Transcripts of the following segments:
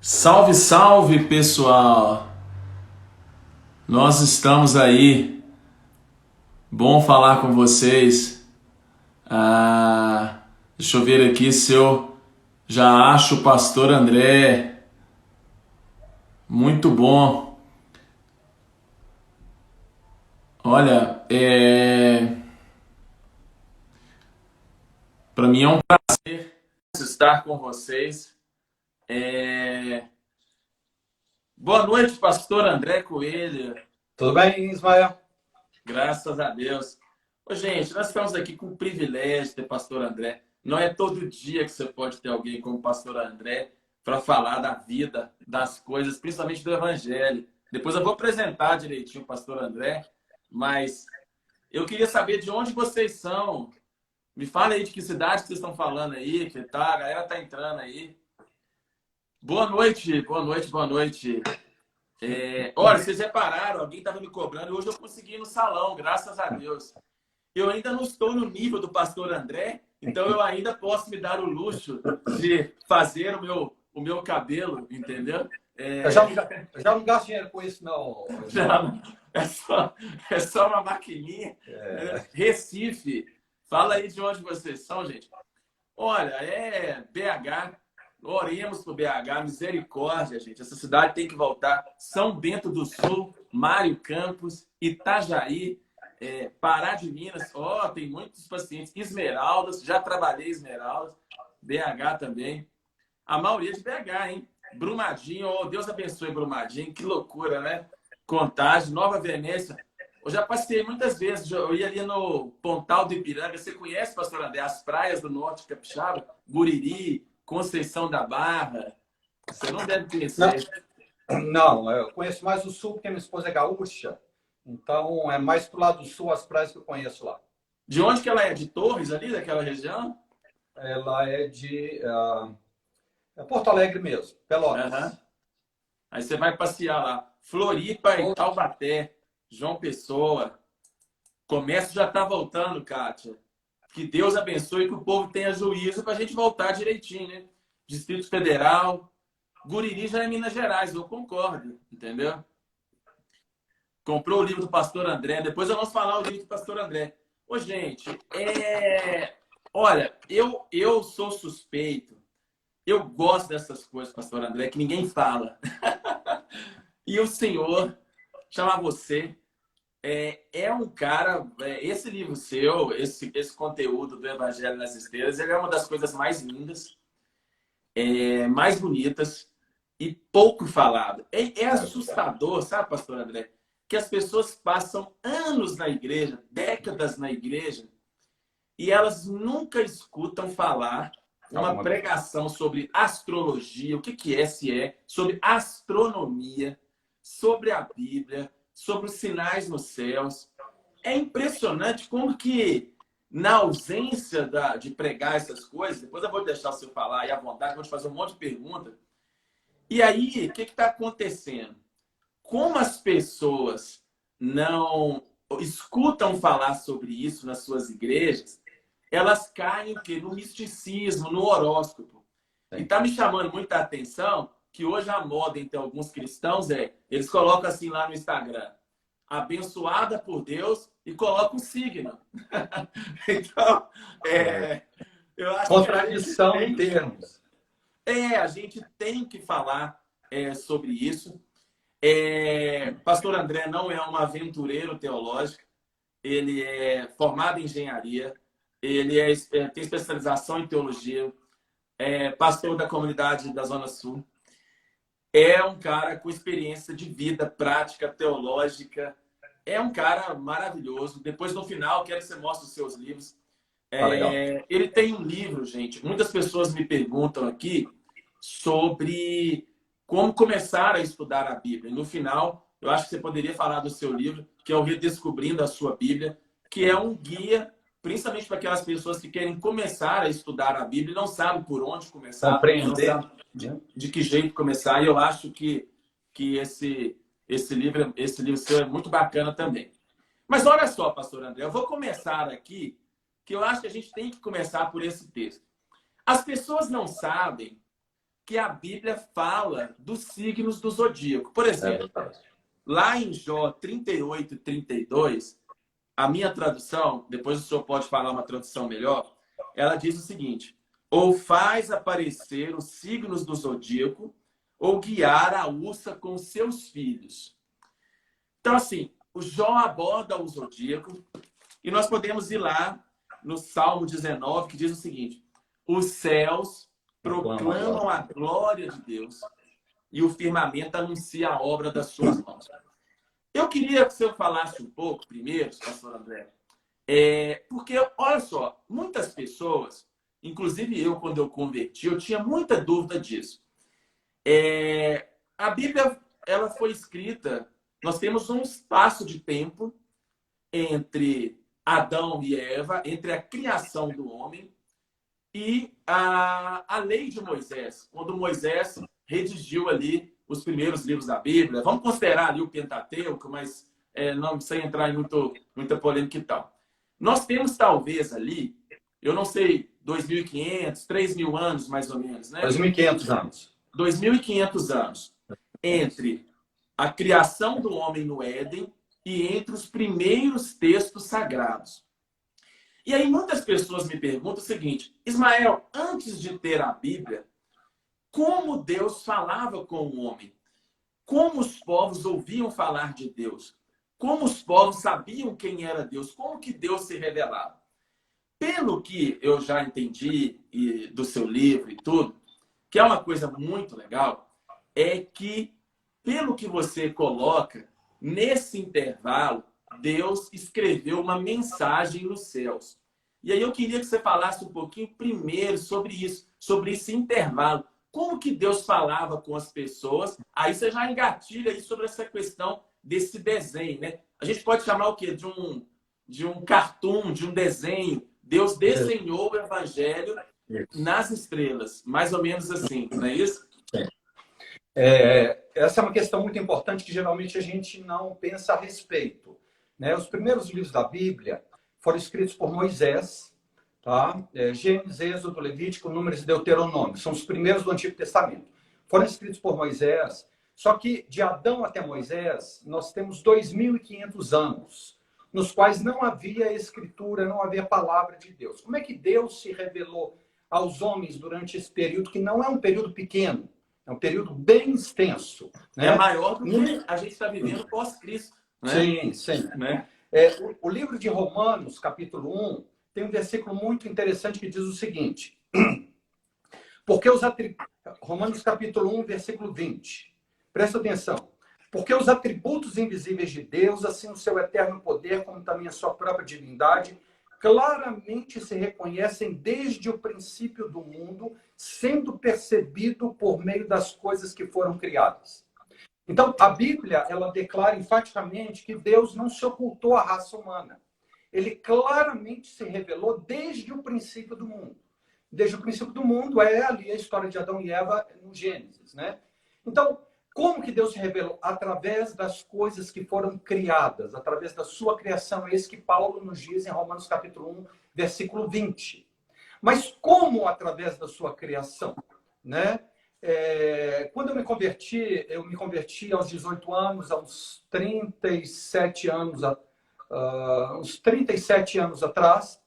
Salve, salve, pessoal! Nós estamos aí. Bom falar com vocês. Deixa eu ver aqui se eu já acho o Pastor André. Muito bom. Olha, para mim é um prazer estar com vocês. Boa noite, Pastor André Coelho. Tudo bem, Ismael? Graças a Deus. Ô, gente, nós estamos aqui com o privilégio de ter Pastor André. Não é todo dia que você pode ter alguém como Pastor André para falar da vida, das coisas, principalmente do Evangelho. Depois eu vou apresentar direitinho o Pastor André, mas eu queria saber de onde vocês são. Me fala aí de que cidade que vocês estão falando aí, que tá, a galera tá entrando aí. Boa noite, boa noite, boa noite. Olha, vocês repararam, alguém estava me cobrando, e hoje eu consegui ir no salão, graças a Deus. Eu ainda não estou no nível do Pastor André, então eu ainda posso me dar o luxo de fazer o meu cabelo, entendeu? Eu já não gasto dinheiro com isso, não. Não, é só uma maquininha. Recife. Fala aí de onde vocês são, gente. Olha, é BH. Oremos por BH, misericórdia, gente. Essa cidade tem que voltar. São Bento do Sul, Mário Campos, Itajaí, Pará de Minas. Tem muitos pacientes. Esmeraldas, já trabalhei em Esmeraldas. BH também. A maioria de BH, hein? Brumadinho, Deus abençoe Brumadinho. Que loucura, né? Contagem, Nova Venécia. Eu já passei muitas vezes. Eu ia ali no Pontal do Ipiranga. Você conhece, Pastor André, as praias do norte de Capixaba? Guriri, Conceição da Barra. Você não deve conhecer. Não, eu conheço mais o sul, porque minha esposa é gaúcha. Então, é mais pro lado do sul as praias que eu conheço lá. De onde que ela é? De Torres, ali, daquela região? Ela é de Porto Alegre mesmo, Pelotas. Uhum. Aí você vai passear lá. Floripa e Taubaté, João Pessoa. Comércio já está voltando, Kátia. Que Deus abençoe, que o povo tenha juízo para a gente voltar direitinho, né? Distrito Federal. Guriri já é Minas Gerais, eu concordo, entendeu? Comprou o livro do Pastor André. Depois nós vamos falar o livro do Pastor André. Ô, gente, olha, eu sou suspeito. Eu gosto dessas coisas, Pastor André, que ninguém fala. E o senhor, chamar você, é um cara... esse livro seu, esse conteúdo do Evangelho nas Esteiras, ele é uma das coisas mais lindas, mais bonitas e pouco falado. É assustador, sabe, Pastor André? Que as pessoas passam anos na igreja, décadas na igreja, e elas nunca escutam falar uma pregação sobre astrologia, o que é, se é, sobre astronomia, sobre a Bíblia, sobre os sinais nos céus. É impressionante como que, na ausência de pregar essas coisas, depois eu vou deixar o senhor falar aí à vontade, vou te fazer um monte de perguntas. E aí, o que está acontecendo? Como as pessoas não escutam falar sobre isso nas suas igrejas, elas caem o quê? No misticismo, no horóscopo. E está me chamando muita atenção que hoje a moda entre alguns cristãos eles colocam assim lá no Instagram, abençoada por Deus, e colocam o signo. Então, eu acho Contradição em termos. a gente tem que falar sobre isso. Pastor André não é um aventureiro teológico, ele é formado em engenharia, ele tem especialização em teologia, é pastor da comunidade da Zona Sul, é um cara com experiência de vida, prática, teológica, é um cara maravilhoso. Depois, no final, quero que você mostre os seus livros. Ele tem um livro, gente, muitas pessoas me perguntam aqui sobre como começar a estudar a Bíblia. No final, eu acho que você poderia falar do seu livro, que é o Redescobrindo a Sua Bíblia, que é um guia, principalmente para aquelas pessoas que querem começar a estudar a Bíblia e não sabem por onde começar, Compreender. não sabem de que jeito começar. E eu acho que esse livro seu é muito bacana também. Mas olha só, pastor André, eu vou começar aqui, que eu acho que a gente tem que começar por esse texto. As pessoas não sabem que a Bíblia fala dos signos do zodíaco. Por exemplo, verdade. lá em Jó 38 e 32, a minha tradução, depois o senhor pode falar uma tradução melhor, ela diz o seguinte: ou faz aparecer os signos do zodíaco, ou guiar a ursa com seus filhos. Então, assim, o Jó aborda o zodíaco, e nós podemos ir lá no Salmo 19, que diz o seguinte: os céus proclamam a glória de Deus, e o firmamento anuncia a obra das suas mãos. Eu queria que o senhor falasse um pouco primeiro, pastor André, porque, olha só, muitas pessoas, inclusive eu, quando eu converti, eu tinha muita dúvida disso. A Bíblia, ela foi escrita, nós temos um espaço de tempo entre Adão e Eva, entre a criação do homem e a lei de Moisés, quando Moisés redigiu ali os primeiros livros da Bíblia. Vamos considerar ali o Pentateuco, mas não sem entrar em muita polêmica e tal. Nós temos talvez ali, eu não sei, 2.500, 3.000 anos mais ou menos, né? 2.500 anos. 2.500 anos entre a criação do homem no Éden e entre os primeiros textos sagrados. E aí muitas pessoas me perguntam o seguinte: Ismael, antes de ter a Bíblia, como Deus falava com o homem? Como os povos ouviam falar de Deus? Como os povos sabiam quem era Deus? Como que Deus se revelava? Pelo que eu já entendi do seu livro e tudo, que é uma coisa muito legal, é que, pelo que você coloca, nesse intervalo, Deus escreveu uma mensagem nos céus. E aí eu queria que você falasse um pouquinho primeiro sobre isso, sobre esse intervalo. Como que Deus falava com as pessoas? Aí você já engatilha aí sobre essa questão desse desenho, né? A gente pode chamar o quê? De um cartoon, de um desenho. Deus desenhou o evangelho nas estrelas. Mais ou menos assim, não é isso? Essa é uma questão muito importante que geralmente a gente não pensa a respeito, né? Os primeiros livros da Bíblia foram escritos por Moisés, tá? Gênesis, Êxodo, Levítico, Números e Deuteronômio. São os primeiros do Antigo Testamento. Foram escritos por Moisés, só que de Adão até Moisés, nós temos 2.500 anos, nos quais não havia escritura, não havia palavra de Deus. Como é que Deus se revelou aos homens durante esse período, que não é um período pequeno, é um período bem extenso, né? É maior do que a gente está vivendo pós-Cristo, né? Sim, sim. Né? O livro de Romanos, capítulo 1, tem um versículo muito interessante que diz o seguinte: porque Romanos capítulo 1, versículo 20. Presta atenção. Porque os atributos invisíveis de Deus, assim o seu eterno poder, como também a sua própria divindade, claramente se reconhecem desde o princípio do mundo, sendo percebido por meio das coisas que foram criadas. Então, a Bíblia, ela declara enfaticamente que Deus não se ocultou à raça humana. Ele claramente se revelou desde o princípio do mundo. Desde o princípio do mundo é ali a história de Adão e Eva no Gênesis, né? Então, como que Deus se revelou? Através das coisas que foram criadas, através da sua criação. É isso que Paulo nos diz em Romanos capítulo 1, versículo 20. Mas como através da sua criação, né? Quando eu me converti aos 18 anos, aos 37 anos, uns 37 anos atrás,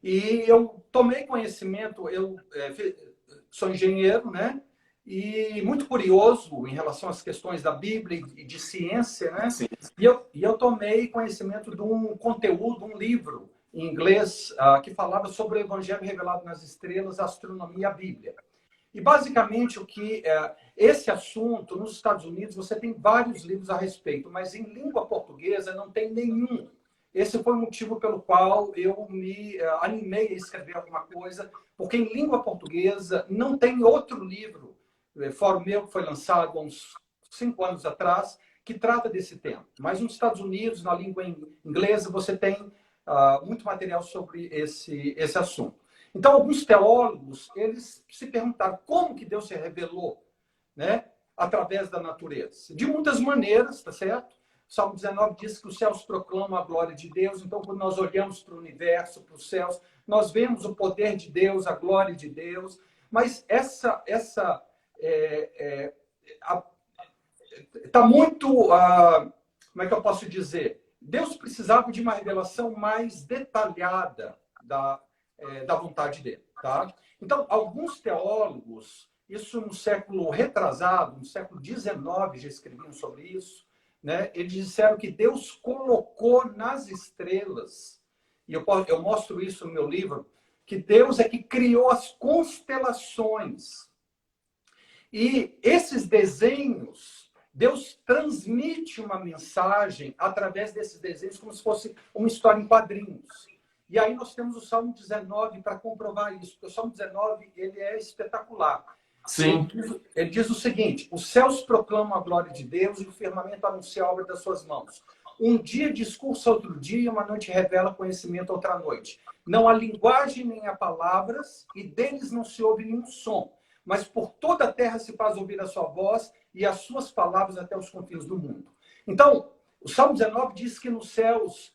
e eu tomei conhecimento, eu sou engenheiro, né? E muito curioso em relação às questões da Bíblia e de ciência, né? Sim. E eu tomei conhecimento de um conteúdo, um livro em inglês, que falava sobre o Evangelho revelado nas estrelas, a astronomia e a Bíblia. E basicamente esse assunto, nos Estados Unidos, você tem vários livros a respeito, mas em língua portuguesa não tem nenhum. Esse foi o motivo pelo qual eu me animei a escrever alguma coisa, porque em língua portuguesa não tem outro livro, fora o meu, que foi lançado há uns 5 anos atrás, que trata desse tema. Mas nos Estados Unidos, na língua inglesa, você tem muito material sobre esse assunto. Então, alguns teólogos, eles se perguntaram como que Deus se revelou, né, através da natureza. De muitas maneiras, tá certo? Salmo 19 diz que os céus proclamam a glória de Deus. Então, quando nós olhamos para o universo, para os céus, nós vemos o poder de Deus, a glória de Deus. Mas está muito, como é que eu posso dizer? Deus precisava de uma revelação mais detalhada da vontade dele, tá? Então, alguns teólogos, isso no século retrasado, no século XIX, já escreviam sobre isso, né? Eles disseram que Deus colocou nas estrelas, e eu mostro isso no meu livro, que Deus é que criou as constelações. E esses desenhos, Deus transmite uma mensagem através desses desenhos, como se fosse uma história em quadrinhos. E aí nós temos o Salmo 19 para comprovar isso, porque o Salmo 19 ele é espetacular. Sim. Ele diz o seguinte: os céus proclamam a glória de Deus e o firmamento anuncia a obra das suas mãos. Um dia discursa outro dia, uma noite revela conhecimento outra noite. Não há linguagem nem há palavras, e deles não se ouve nenhum som. Mas por toda a terra se faz ouvir a sua voz e as suas palavras até os confins do mundo. Então, o Salmo 19 diz que nos céus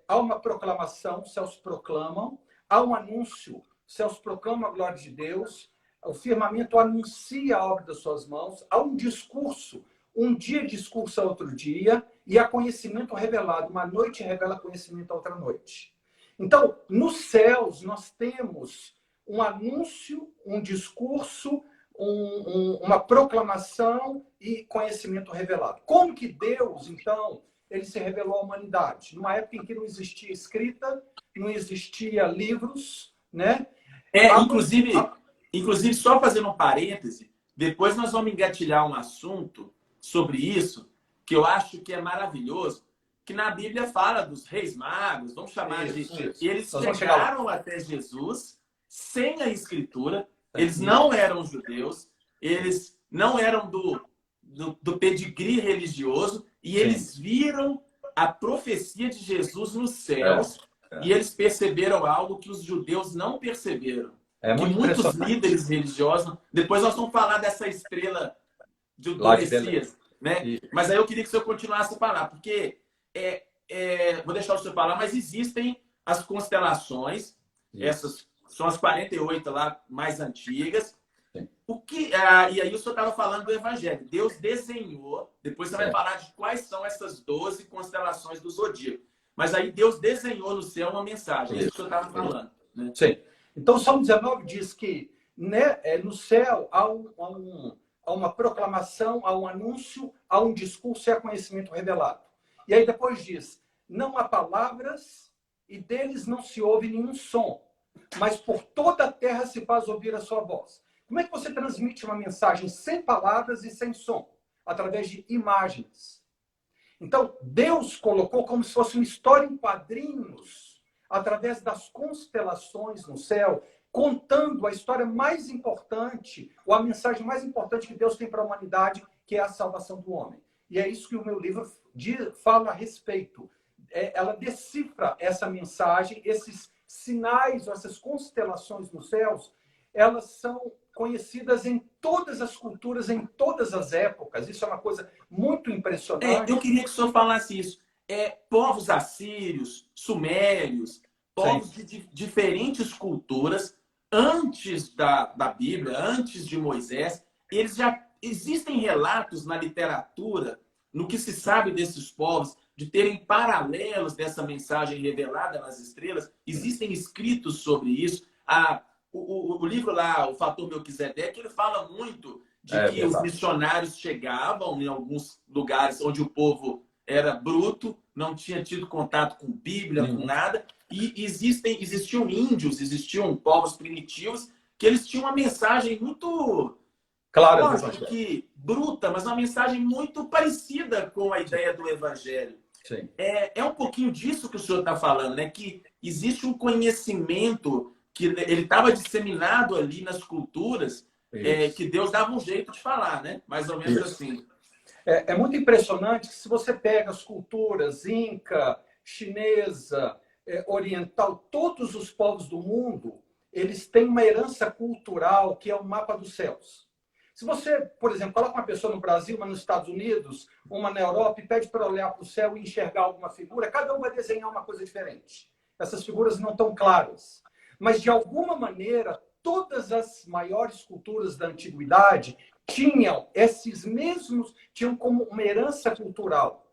há uma proclamação, os céus proclamam, há um anúncio, os céus proclamam a glória de Deus, o firmamento anuncia a obra das suas mãos, há um discurso, um dia discursa outro dia, e há conhecimento revelado, uma noite revela conhecimento a outra noite. Então, nos céus, nós temos um anúncio, um discurso, uma proclamação e conhecimento revelado. Como que Deus, então, ele se revelou à humanidade? Numa época em que não existia escrita, não existia livros, né? Inclusive, só fazendo um parêntese, depois nós vamos engatilhar um assunto sobre isso, que eu acho que é maravilhoso, que na Bíblia fala dos reis magos, vamos chamar isso. Eles chegaram até Jesus sem a escritura, eles não eram judeus, eles não eram do pedigree religioso, e eles viram a profecia de Jesus nos céus, e eles perceberam algo que os judeus não perceberam. Que muitos líderes religiosos... Depois nós vamos falar dessa estrela do Messias, né? Mas aí eu queria que o senhor continuasse a falar, porque vou deixar o senhor falar, mas existem as constelações, essas são as 48 lá mais antigas. E aí o senhor estava falando do Evangelho. Deus desenhou, depois você vai falar de quais são essas 12 constelações do zodíaco. Mas aí Deus desenhou no céu uma mensagem, é isso que o senhor estava falando. Né? Sim. Então, o Salmo 19 diz que, né, no céu há uma proclamação, há um anúncio, há um discurso e há conhecimento revelado. E aí depois diz, não há palavras e deles não se ouve nenhum som, mas por toda a terra se faz ouvir a sua voz. Como é que você transmite uma mensagem sem palavras e sem som? Através de imagens. Então, Deus colocou como se fosse uma história em quadrinhos, através das constelações no céu, contando a história mais importante, ou a mensagem mais importante que Deus tem para a humanidade, que é a salvação do homem. E é isso que o meu livro fala a respeito. Ela decifra essa mensagem, esses sinais, ou essas constelações nos céus, elas são conhecidas em todas as culturas, em todas as épocas. Isso é uma coisa muito impressionante. Eu queria que o senhor falasse isso. Povos assírios, sumérios, povos de diferentes culturas, antes da Bíblia, antes de Moisés, eles já existem relatos na literatura, no que se sabe desses povos, de terem paralelos dessa mensagem revelada nas estrelas. Existem escritos sobre isso. O livro lá, O Fator Melquisedeque, ele fala muito de que os missionários chegavam em alguns lugares onde o povo era bruto, não tinha tido contato com Bíblia, com nada, e existiam índios, existiam povos primitivos, que eles tinham uma mensagem muito... Claro, lógico que bruta, mas uma mensagem muito parecida com a ideia do Evangelho. Sim. É um pouquinho disso que o senhor está falando, né? Que existe um conhecimento que ele estava disseminado ali nas culturas, que Deus dava um jeito de falar, né? Mais ou menos assim. É muito impressionante que se você pega as culturas inca, chinesa, oriental, todos os povos do mundo, eles têm uma herança cultural que é o mapa dos céus. Se você, por exemplo, coloca uma pessoa no Brasil, uma nos Estados Unidos, uma na Europa, e pede para olhar para o céu e enxergar alguma figura, cada um vai desenhar uma coisa diferente. Essas figuras não estão claras. Mas, de alguma maneira, todas as maiores culturas da antiguidade tinham como uma herança cultural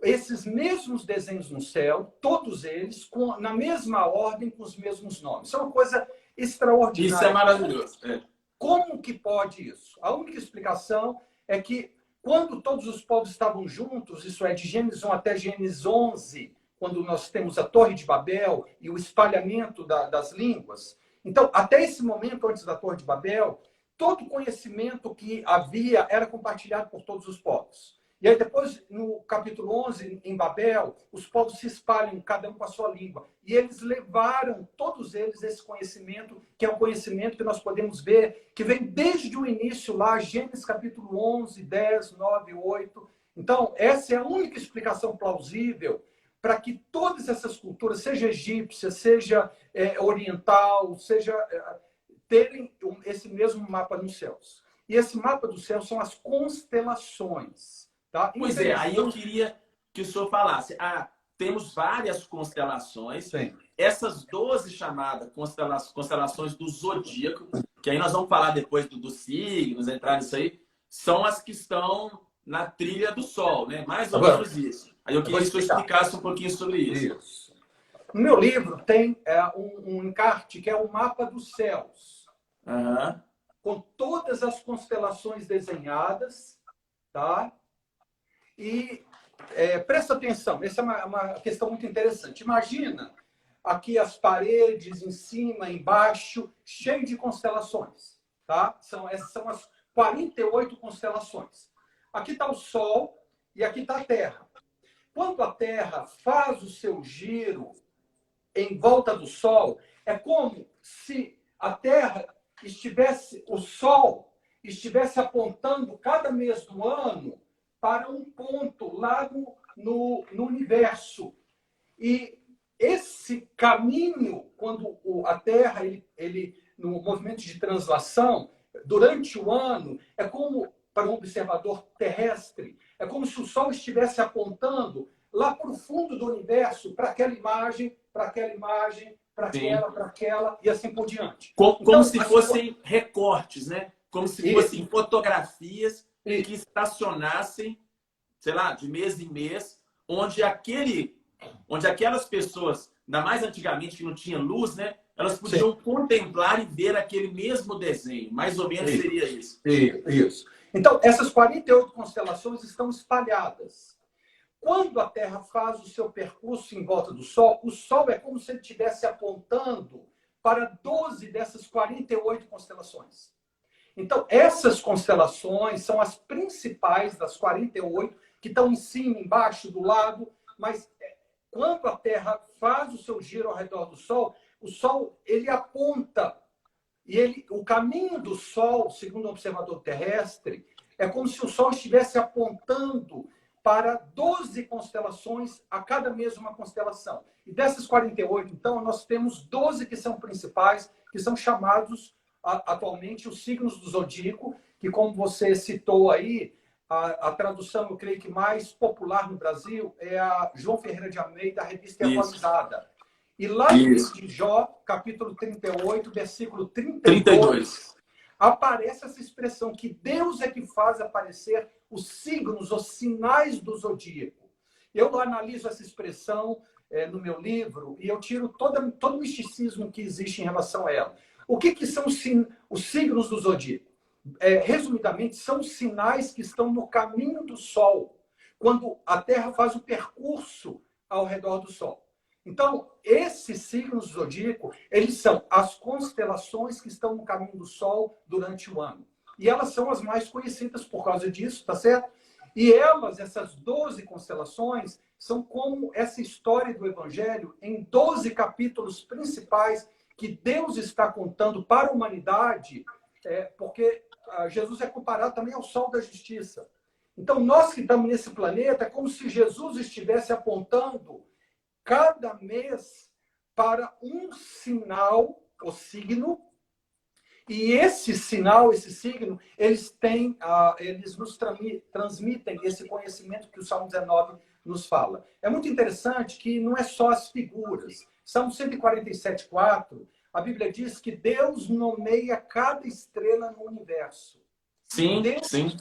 esses mesmos desenhos no céu, todos eles na mesma ordem, com os mesmos nomes. Isso é uma coisa extraordinária. Isso é maravilhoso. Como que pode isso? A única explicação é que quando todos os povos estavam juntos, isso é, de Gênesis 1 até Gênesis 11, quando nós temos a Torre de Babel e o espalhamento das línguas. Então, até esse momento, antes da Torre de Babel, todo conhecimento que havia era compartilhado por todos os povos. E aí depois, no capítulo 11, em Babel, os povos se espalham, cada um com a sua língua. E eles levaram, todos eles, esse conhecimento, que é um conhecimento que nós podemos ver, que vem desde o início lá, Gênesis capítulo 11, 10, 9, 8. Então, essa é a única explicação plausível para que todas essas culturas, seja egípcia, seja oriental, seja terem esse mesmo mapa nos céus. E esse mapa dos céus são as constelações. Tá? Pois é, aí eu queria que o senhor falasse. Temos várias constelações. Sim. Essas 12 chamadas constelações do zodíaco, que aí nós vamos falar depois dos signos, entrar nisso aí, são as que estão na trilha do Sol, né? Mais ou menos isso. Aí eu queria que o senhor explicasse um pouquinho sobre isso. No meu livro tem um encarte que é o mapa dos céus. Uhum. Com todas as constelações desenhadas, tá? E presta atenção, essa é uma questão muito interessante. Imagina aqui as paredes, em cima, embaixo, cheio de constelações. Tá? Essas são as 48 constelações. Aqui está o Sol e aqui está a Terra. Quando a Terra faz o seu giro em volta do Sol, é como se a Terra o Sol estivesse apontando cada mês do ano para um ponto lá no universo. E esse caminho, quando a Terra, no movimento de translação, durante o ano, é como, para um observador terrestre, é como se o Sol estivesse apontando lá para o fundo do universo, para aquela imagem, para aquela imagem, para aquela, e assim por diante. Como se fossem recortes, né? Como se fossem fotografias que estacionassem, sei lá, de mês em mês, onde aquelas pessoas, ainda mais antigamente que não tinha luz, né? Elas podiam contemplar e ver aquele mesmo desenho. Mais ou menos seria isso. Isso. Então, essas 48 constelações estão espalhadas. Quando a Terra faz o seu percurso em volta do Sol, o Sol é como se ele estivesse apontando para 12 dessas 48 constelações. Então, essas constelações são as principais das 48, que estão em cima, embaixo, do lado, mas quando a Terra faz o seu giro ao redor do Sol, o Sol ele aponta, e o caminho do Sol, segundo um observador terrestre, é como se o Sol estivesse apontando para 12 constelações, a cada mês uma constelação. E dessas 48, então, nós temos 12 que são principais, que são chamados atualmente os signos do zodíaco, que, como você citou aí, a tradução, eu creio que mais popular no Brasil é a João Ferreira de Almeida, a Revista Atualizada. E lá em Jó, capítulo 38, versículo 32, aparece essa expressão que Deus é que faz aparecer os signos, os sinais do zodíaco. Eu analiso essa expressão no meu livro e eu tiro todo o misticismo que existe em relação a ela. O que são os signos do zodíaco? Resumidamente, são sinais que estão no caminho do Sol, quando a Terra faz o percurso ao redor do Sol. Então, esses signos do zodíaco, eles são as constelações que estão no caminho do Sol durante o ano. E elas são as mais conhecidas por causa disso, tá certo? E elas, essas 12 constelações, são como essa história do Evangelho em 12 capítulos principais que Deus está contando para a humanidade, porque Jesus é comparado também ao sol da justiça. Então, nós que estamos nesse planeta, é como se Jesus estivesse apontando cada mês para um sinal, o signo, e esse sinal, esse signo, eles nos transmitem esse conhecimento que o Salmo 19 nos fala. É muito interessante que não é só as figuras. Salmo 147,4, a Bíblia diz que Deus nomeia cada estrela no universo. Sim, Deus sim.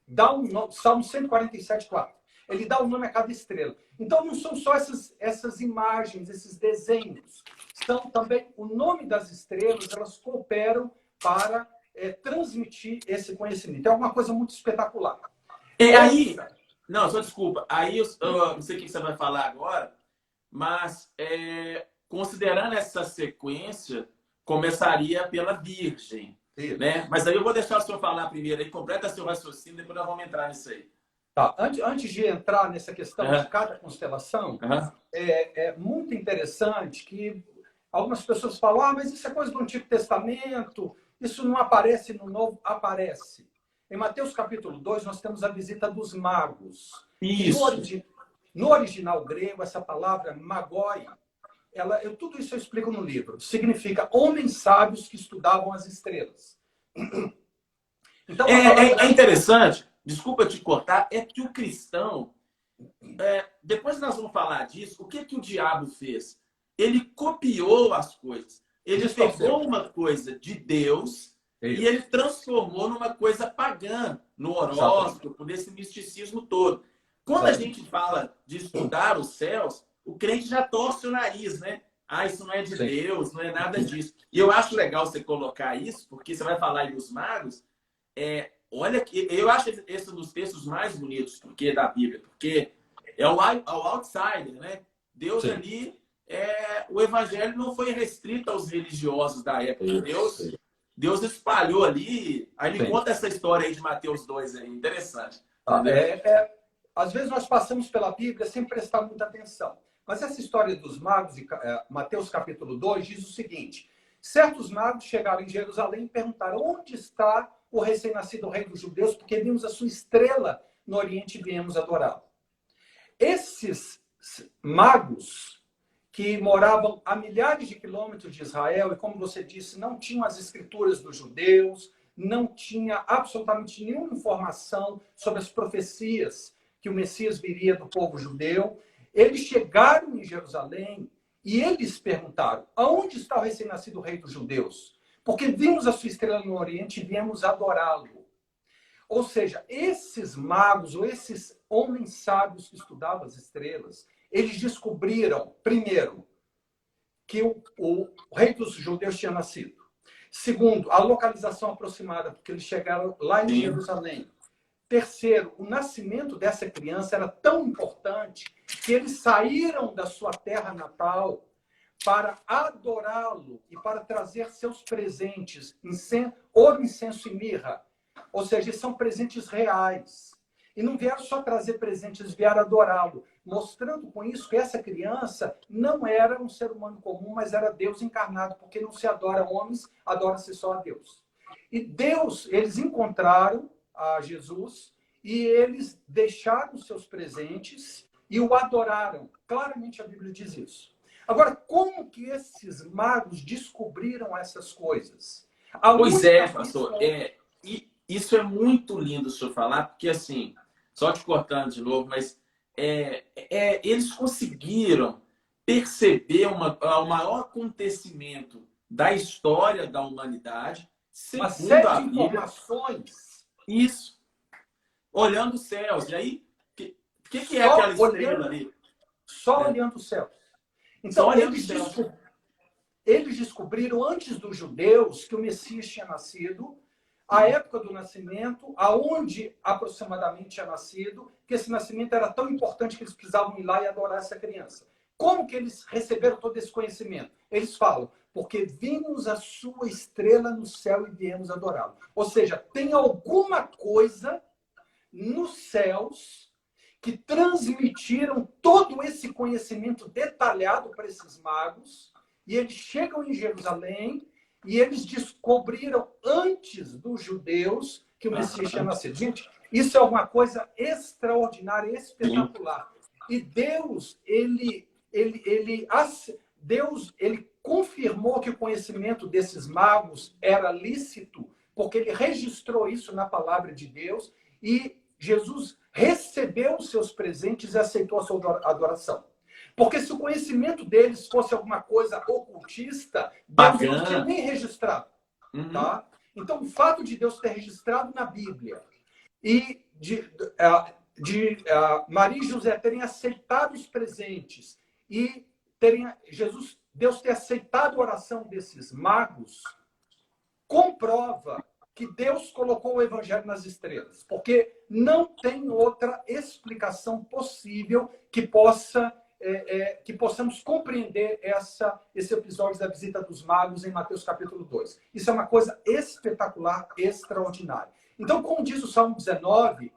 dá um nome, Salmo 147:4. Ele dá um nome a cada estrela. Então, não são só essas imagens, esses desenhos. São também o nome das estrelas, elas cooperam para transmitir esse conhecimento. É uma coisa muito espetacular. E aí, não, só desculpa. Aí eu não sei o que você vai falar agora, mas considerando essa sequência, começaria pela Virgem, né? Mas aí eu vou deixar o senhor falar primeiro, aí completa seu raciocínio, depois nós vamos entrar nisso aí. Tá. Antes de entrar nessa questão de cada constelação, é muito interessante que algumas pessoas falam, mas isso é coisa do Antigo Testamento, isso não aparece no Novo. Aparece. Em Mateus capítulo 2, nós temos a visita dos magos. Isso. No original grego, essa palavra magoi, tudo isso eu explico no livro. Significa homens sábios que estudavam as estrelas. Então, é interessante, desculpa te cortar, é que o cristão, depois nós vamos falar disso, o que o diabo fez? Ele copiou as coisas. Ele pegou uma coisa de Deus e ele transformou numa coisa pagã, no horóscopo, nesse misticismo todo. Quando a gente fala de estudar os céus, o crente já torce o nariz, né? Ah, isso não é de Deus, não é nada disso. E eu acho legal você colocar isso, porque você vai falar aí dos magos. Olha, eu acho esse um dos textos mais bonitos da Bíblia, porque é o outsider, né? Deus ali, o evangelho não foi restrito aos religiosos da época. Deus espalhou ali. Aí me conta essa história aí de Mateus 2 aí, interessante. Às vezes nós passamos pela Bíblia sem prestar muita atenção. Mas essa história dos magos, Mateus capítulo 2, diz o seguinte: certos magos chegaram em Jerusalém e perguntaram: onde está o recém-nascido rei dos judeus? Porque vimos a sua estrela no Oriente e viemos adorá-lo. Esses magos que moravam a milhares de quilômetros de Israel, e como você disse, não tinham as escrituras dos judeus, não tinha absolutamente nenhuma informação sobre as profecias que o Messias viria do povo judeu. Eles chegaram em Jerusalém e eles perguntaram: aonde está o recém-nascido rei dos judeus? Porque vimos a sua estrela no Oriente e viemos adorá-lo. Ou seja, esses magos, ou esses homens sábios que estudavam as estrelas, eles descobriram, primeiro, que o rei dos judeus tinha nascido. Segundo, a localização aproximada, porque eles chegaram lá em Jerusalém. Terceiro, o nascimento dessa criança era tão importante que eles saíram da sua terra natal para adorá-lo e para trazer seus presentes, ouro, incenso e mirra. Ou seja, são presentes reais. E não vieram só trazer presentes, vieram adorá-lo, mostrando com isso que essa criança não era um ser humano comum, mas era Deus encarnado, porque não se adora homens, adora-se só a Deus. E Deus, eles encontraram a Jesus e eles deixaram seus presentes e o adoraram. Claramente a Bíblia diz isso. Agora, como que esses magos descobriram essas coisas? Pois é, pastor. Isso é muito lindo o senhor falar, porque assim, só te cortando de novo, mas eles conseguiram perceber o maior acontecimento da história da humanidade, uma segundo série a de Bíblia. Informações. Isso. Olhando os céus. E aí, o que é aquela estrela ali? Só olhando os céus. Então, eles descobriram antes dos judeus que o Messias tinha nascido, a época do nascimento, aonde aproximadamente tinha nascido, que esse nascimento era tão importante que eles precisavam ir lá e adorar essa criança. Como que eles receberam todo esse conhecimento? Eles falam: porque vimos a sua estrela no céu e viemos adorá-lo. Ou seja, tem alguma coisa nos céus que transmitiram todo esse conhecimento detalhado para esses magos, e eles chegam em Jerusalém e eles descobriram antes dos judeus que o Messias tinha nascido. Gente, isso é uma coisa extraordinária, espetacular. E Deus, ele confirmou que o conhecimento desses magos era lícito, porque ele registrou isso na palavra de Deus, e Jesus recebeu os seus presentes e aceitou a sua adoração. Porque se o conhecimento deles fosse alguma coisa ocultista, Deus não tinha nem registrado. Tá? Então, o fato de Deus ter registrado na Bíblia e de Maria e José terem aceitado os presentes e Deus ter aceitado a oração desses magos, comprova que Deus colocou o evangelho nas estrelas, porque não tem outra explicação possível que possamos compreender esse episódio da visita dos magos em Mateus capítulo 2. Isso é uma coisa espetacular, extraordinária. Então, como diz o Salmo 19,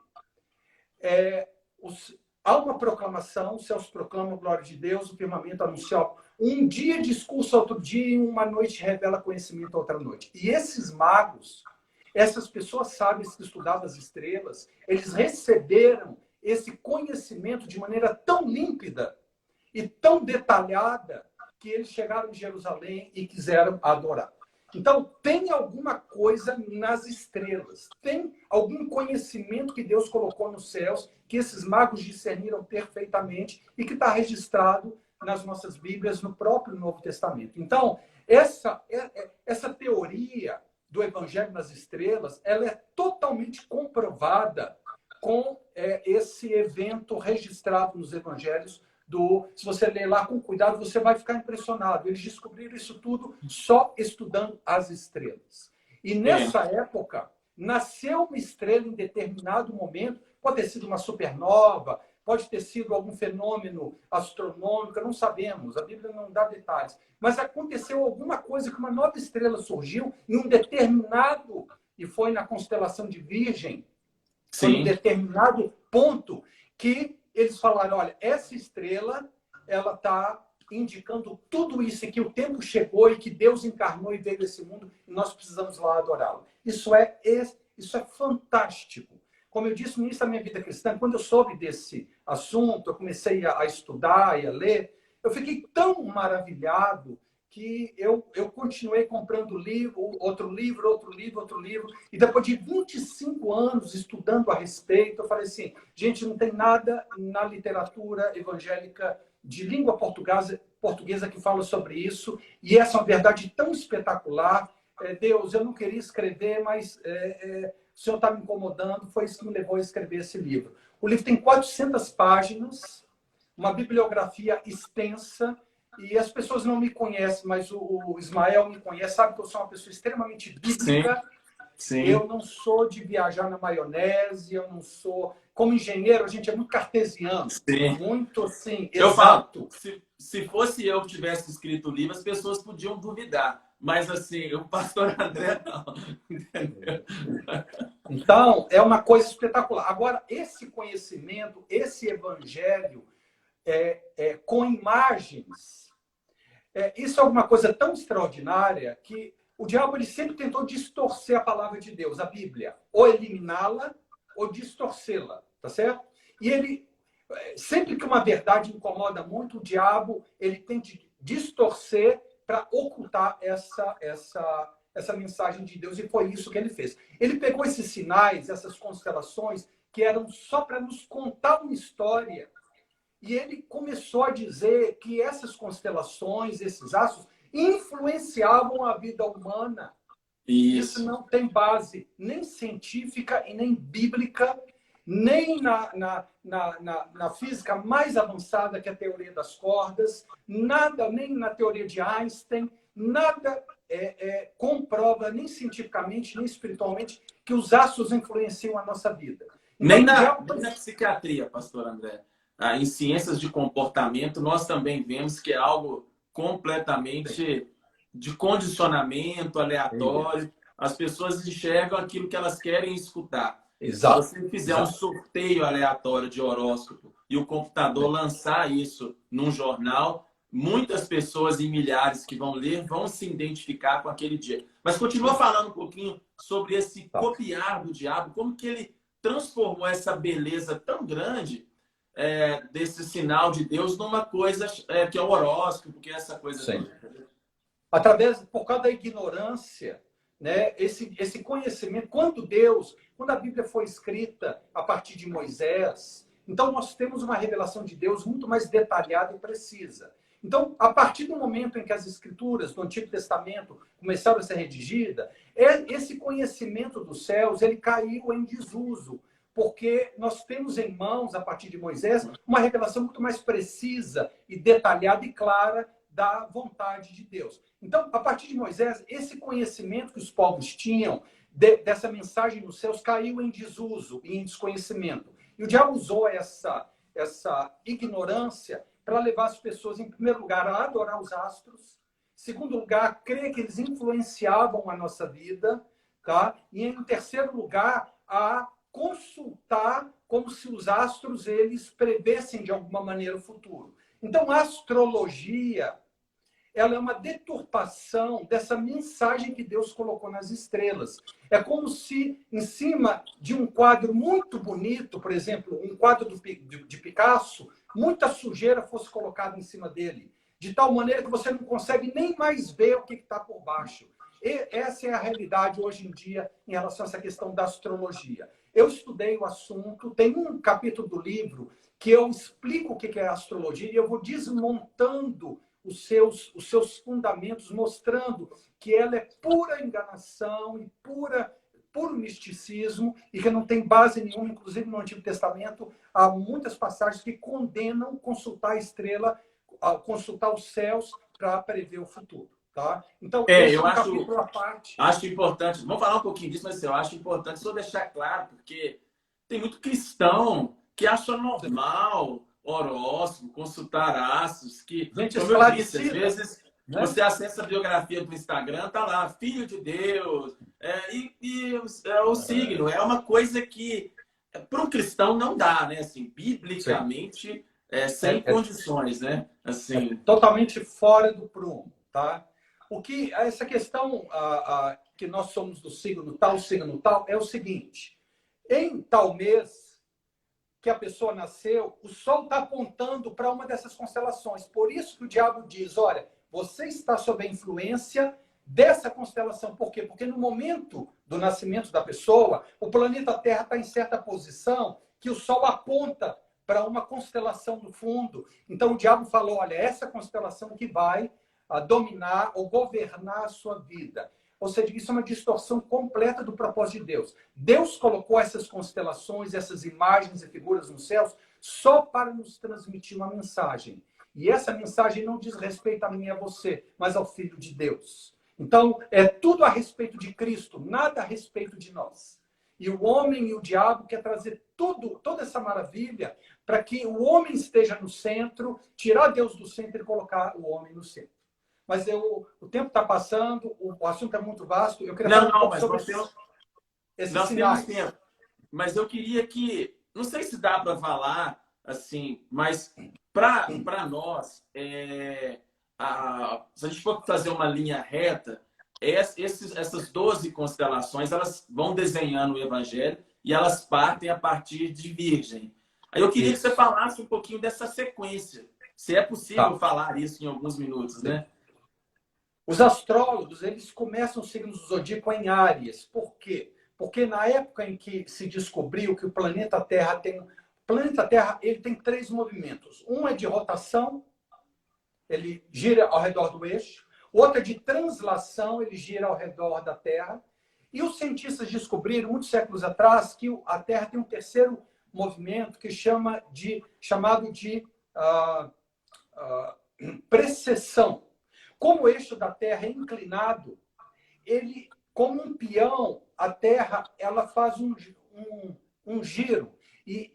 há uma proclamação, os céus proclamam a glória de Deus, o firmamento anuncia. Um dia discurso outro dia e uma noite revela conhecimento outra noite. E esses magos, essas pessoas sábias que estudavam as estrelas, eles receberam esse conhecimento de maneira tão límpida e tão detalhada que eles chegaram em Jerusalém e quiseram adorar. Então, tem alguma coisa nas estrelas, tem algum conhecimento que Deus colocou nos céus, que esses magos discerniram perfeitamente e que está registrado nas nossas Bíblias, no próprio Novo Testamento. Então, essa teoria do Evangelho nas estrelas, ela é totalmente comprovada com esse evento registrado nos Evangelhos. Se você ler lá com cuidado, você vai ficar impressionado. Eles descobriram isso tudo só estudando as estrelas. E nessa época, nasceu uma estrela em determinado momento, pode ter sido uma supernova, pode ter sido algum fenômeno astronômico, não sabemos, a Bíblia não dá detalhes. Mas aconteceu alguma coisa que uma nova estrela surgiu em um determinado, e foi na constelação de Virgem, foi em um determinado ponto que eles falaram, olha, essa estrela, ela está indicando tudo isso, e que o tempo chegou e que Deus encarnou e veio desse mundo e nós precisamos lá adorá-lo. Isso é fantástico. Como eu disse no início da minha vida cristã, quando eu soube desse assunto, eu comecei a estudar e a ler, eu fiquei tão maravilhado que eu continuei comprando outro livro, e depois de 25 anos estudando a respeito, eu falei assim, gente, não tem nada na literatura evangélica de língua portuguesa que fala sobre isso, e essa é uma verdade tão espetacular. Deus, eu não queria escrever, mas o Senhor está me incomodando, foi isso que me levou a escrever esse livro. O livro tem 400 páginas, uma bibliografia extensa, e as pessoas não me conhecem, mas o Ismael me conhece, sabe que eu sou uma pessoa extremamente bíblica. Sim. Eu não sou de viajar na maionese, eu não sou... Como engenheiro, a gente é muito cartesiano. Sim. Muito, assim, exato. Se fosse eu que tivesse escrito o livro, as pessoas podiam duvidar. Mas, assim, o pastor André não. Entendeu? Então, é uma coisa espetacular. Agora, esse conhecimento, esse evangelho, com imagens, isso é uma coisa tão extraordinária que o diabo ele sempre tentou distorcer a palavra de Deus, a Bíblia, ou eliminá-la ou distorcê-la, tá certo? E ele, sempre que uma verdade incomoda muito, o diabo ele tenta distorcer para ocultar essa mensagem de Deus, e foi isso que ele fez. Ele pegou esses sinais, essas constelações, que eram só para nos contar uma história, e ele começou a dizer que essas constelações, esses astros, influenciavam a vida humana. Isso não tem base nem científica e nem bíblica, nem na física mais avançada, que é a teoria das cordas, nada, nem na teoria de Einstein, nada comprova, nem cientificamente, nem espiritualmente, que os astros influenciam a nossa vida. Então, nem na psiquiatria, pastor André. Em ciências de comportamento, nós também vemos que é algo completamente de condicionamento aleatório. As pessoas enxergam aquilo que elas querem escutar. Exato. Se você fizer um sorteio aleatório de horóscopo e o computador lançar isso num jornal, muitas pessoas e milhares que vão ler vão se identificar com aquele dia. Mas continua falando um pouquinho sobre esse copiar do diabo, como que ele transformou essa beleza tão grande desse sinal de Deus numa coisa que é o horóscopo, que é essa coisa. Por causa da ignorância, né? Esse conhecimento, quando a Bíblia foi escrita a partir de Moisés, Então, nós temos uma revelação de Deus muito mais detalhada e precisa. Então, a partir do momento em que as escrituras do Antigo Testamento começaram a ser redigidas, esse conhecimento dos céus, ele caiu em desuso, porque nós temos em mãos, a partir de Moisés, uma revelação muito mais precisa e detalhada e clara da vontade de Deus. Então, a partir de Moisés, esse conhecimento que os povos tinham dessa mensagem dos céus caiu em desuso e em desconhecimento. E o diabo usou essa ignorância para levar as pessoas, em primeiro lugar, a adorar os astros, em segundo lugar, a crer que eles influenciavam a nossa vida, tá? E em terceiro lugar, a consultar como se os astros eles prevessem de alguma maneira o futuro. Então, a astrologia, ela é uma deturpação dessa mensagem que Deus colocou nas estrelas. É como se, em cima de um quadro muito bonito, por exemplo, um quadro de Picasso, muita sujeira fosse colocada em cima dele, de tal maneira que você não consegue nem mais ver o que está por baixo. E essa é a realidade hoje em dia em relação a essa questão da astrologia. Eu estudei o assunto, tem um capítulo do livro que eu explico o que é a astrologia e eu vou desmontando os seus fundamentos, mostrando que ela é pura enganação e puro misticismo e que não tem base nenhuma, inclusive no Antigo Testamento, há muitas passagens que condenam consultar a estrela, consultar os céus para prever o futuro. Tá? Então, esse eu é um capítulo à parte. Acho importante, vamos falar um pouquinho disso, mas eu acho importante só deixar claro, porque tem muito cristão que acha normal horóscopo, consultar astros, que, Gente como eu disse, às esclarecida, vezes né? você acessa a biografia do Instagram, tá lá, filho de Deus, o signo. É uma coisa que, para um cristão, não dá, né? Assim, biblicamente, sem condições, né? Assim, totalmente fora do prumo, tá? O que essa questão que nós somos do signo tal, é o seguinte: em tal mês que a pessoa nasceu, o Sol está apontando para uma dessas constelações. Por isso que o diabo diz: olha, você está sob a influência dessa constelação. Por quê? Porque no momento do nascimento da pessoa, o planeta Terra está em certa posição que o Sol aponta para uma constelação no fundo. Então o diabo falou: olha, essa constelação que vai dominar ou governar a sua vida. Ou seja, isso é uma distorção completa do propósito de Deus. Deus colocou essas constelações, essas imagens e figuras nos céus só para nos transmitir uma mensagem. E essa mensagem não diz respeito a mim e a você, mas ao Filho de Deus. Então, é tudo a respeito de Cristo, nada a respeito de nós. E o homem e o diabo quer trazer toda essa maravilha para que o homem esteja no centro, tirar Deus do centro e colocar o homem no centro. Mas o tempo está passando, o assunto é muito vasto. Eu queria falar um pouco sobre esses sinais. Temos tempo. Mas eu queria que, não sei se dá para falar assim, mas para nós, se a gente for fazer uma linha reta, essas 12 constelações, elas vão desenhando o Evangelho e elas partem a partir de Virgem. Aí eu queria que você falasse um pouquinho dessa sequência, se é possível falar isso em alguns minutos, né? Os astrólogos, eles começam o signo do zodíaco em Áries. Por quê? Porque na época em que se descobriu que o planeta Terra ele tem 3 movimentos. Um é de rotação, ele gira ao redor do eixo. Outro é de translação, ele gira ao redor da Terra. E os cientistas descobriram, muitos séculos atrás, que a Terra tem um terceiro movimento que chamado de precessão. Como o eixo da Terra é inclinado, ele, como um peão, a Terra ela faz um giro. E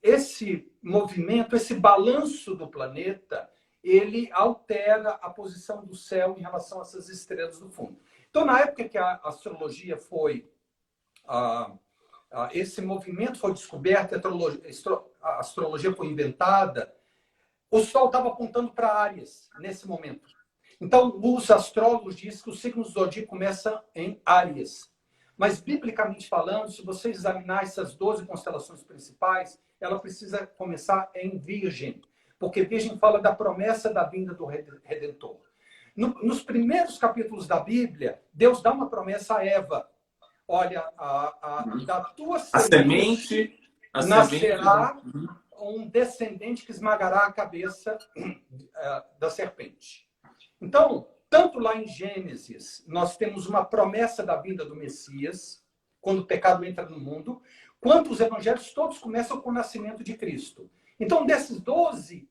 esse movimento, esse balanço do planeta, ele altera a posição do céu em relação a essas estrelas do fundo. Então, na época que a astrologia foi... esse movimento foi descoberto, a astrologia foi inventada, o Sol estava apontando para Áries nesse momento. Então, os astrólogos dizem que o signo do zodíaco começa em Áries. Mas, biblicamente falando, se você examinar essas 12 constelações principais, ela precisa começar em Virgem. Porque Virgem fala da promessa da vinda do Redentor. Nos primeiros capítulos da Bíblia, Deus dá uma promessa a Eva. Olha, da tua semente A nascerá semente, né? um descendente que esmagará a cabeça da serpente. Então, tanto lá em Gênesis, nós temos uma promessa da vinda do Messias, quando o pecado entra no mundo, quanto os evangelhos todos começam com o nascimento de Cristo. Então, desses 12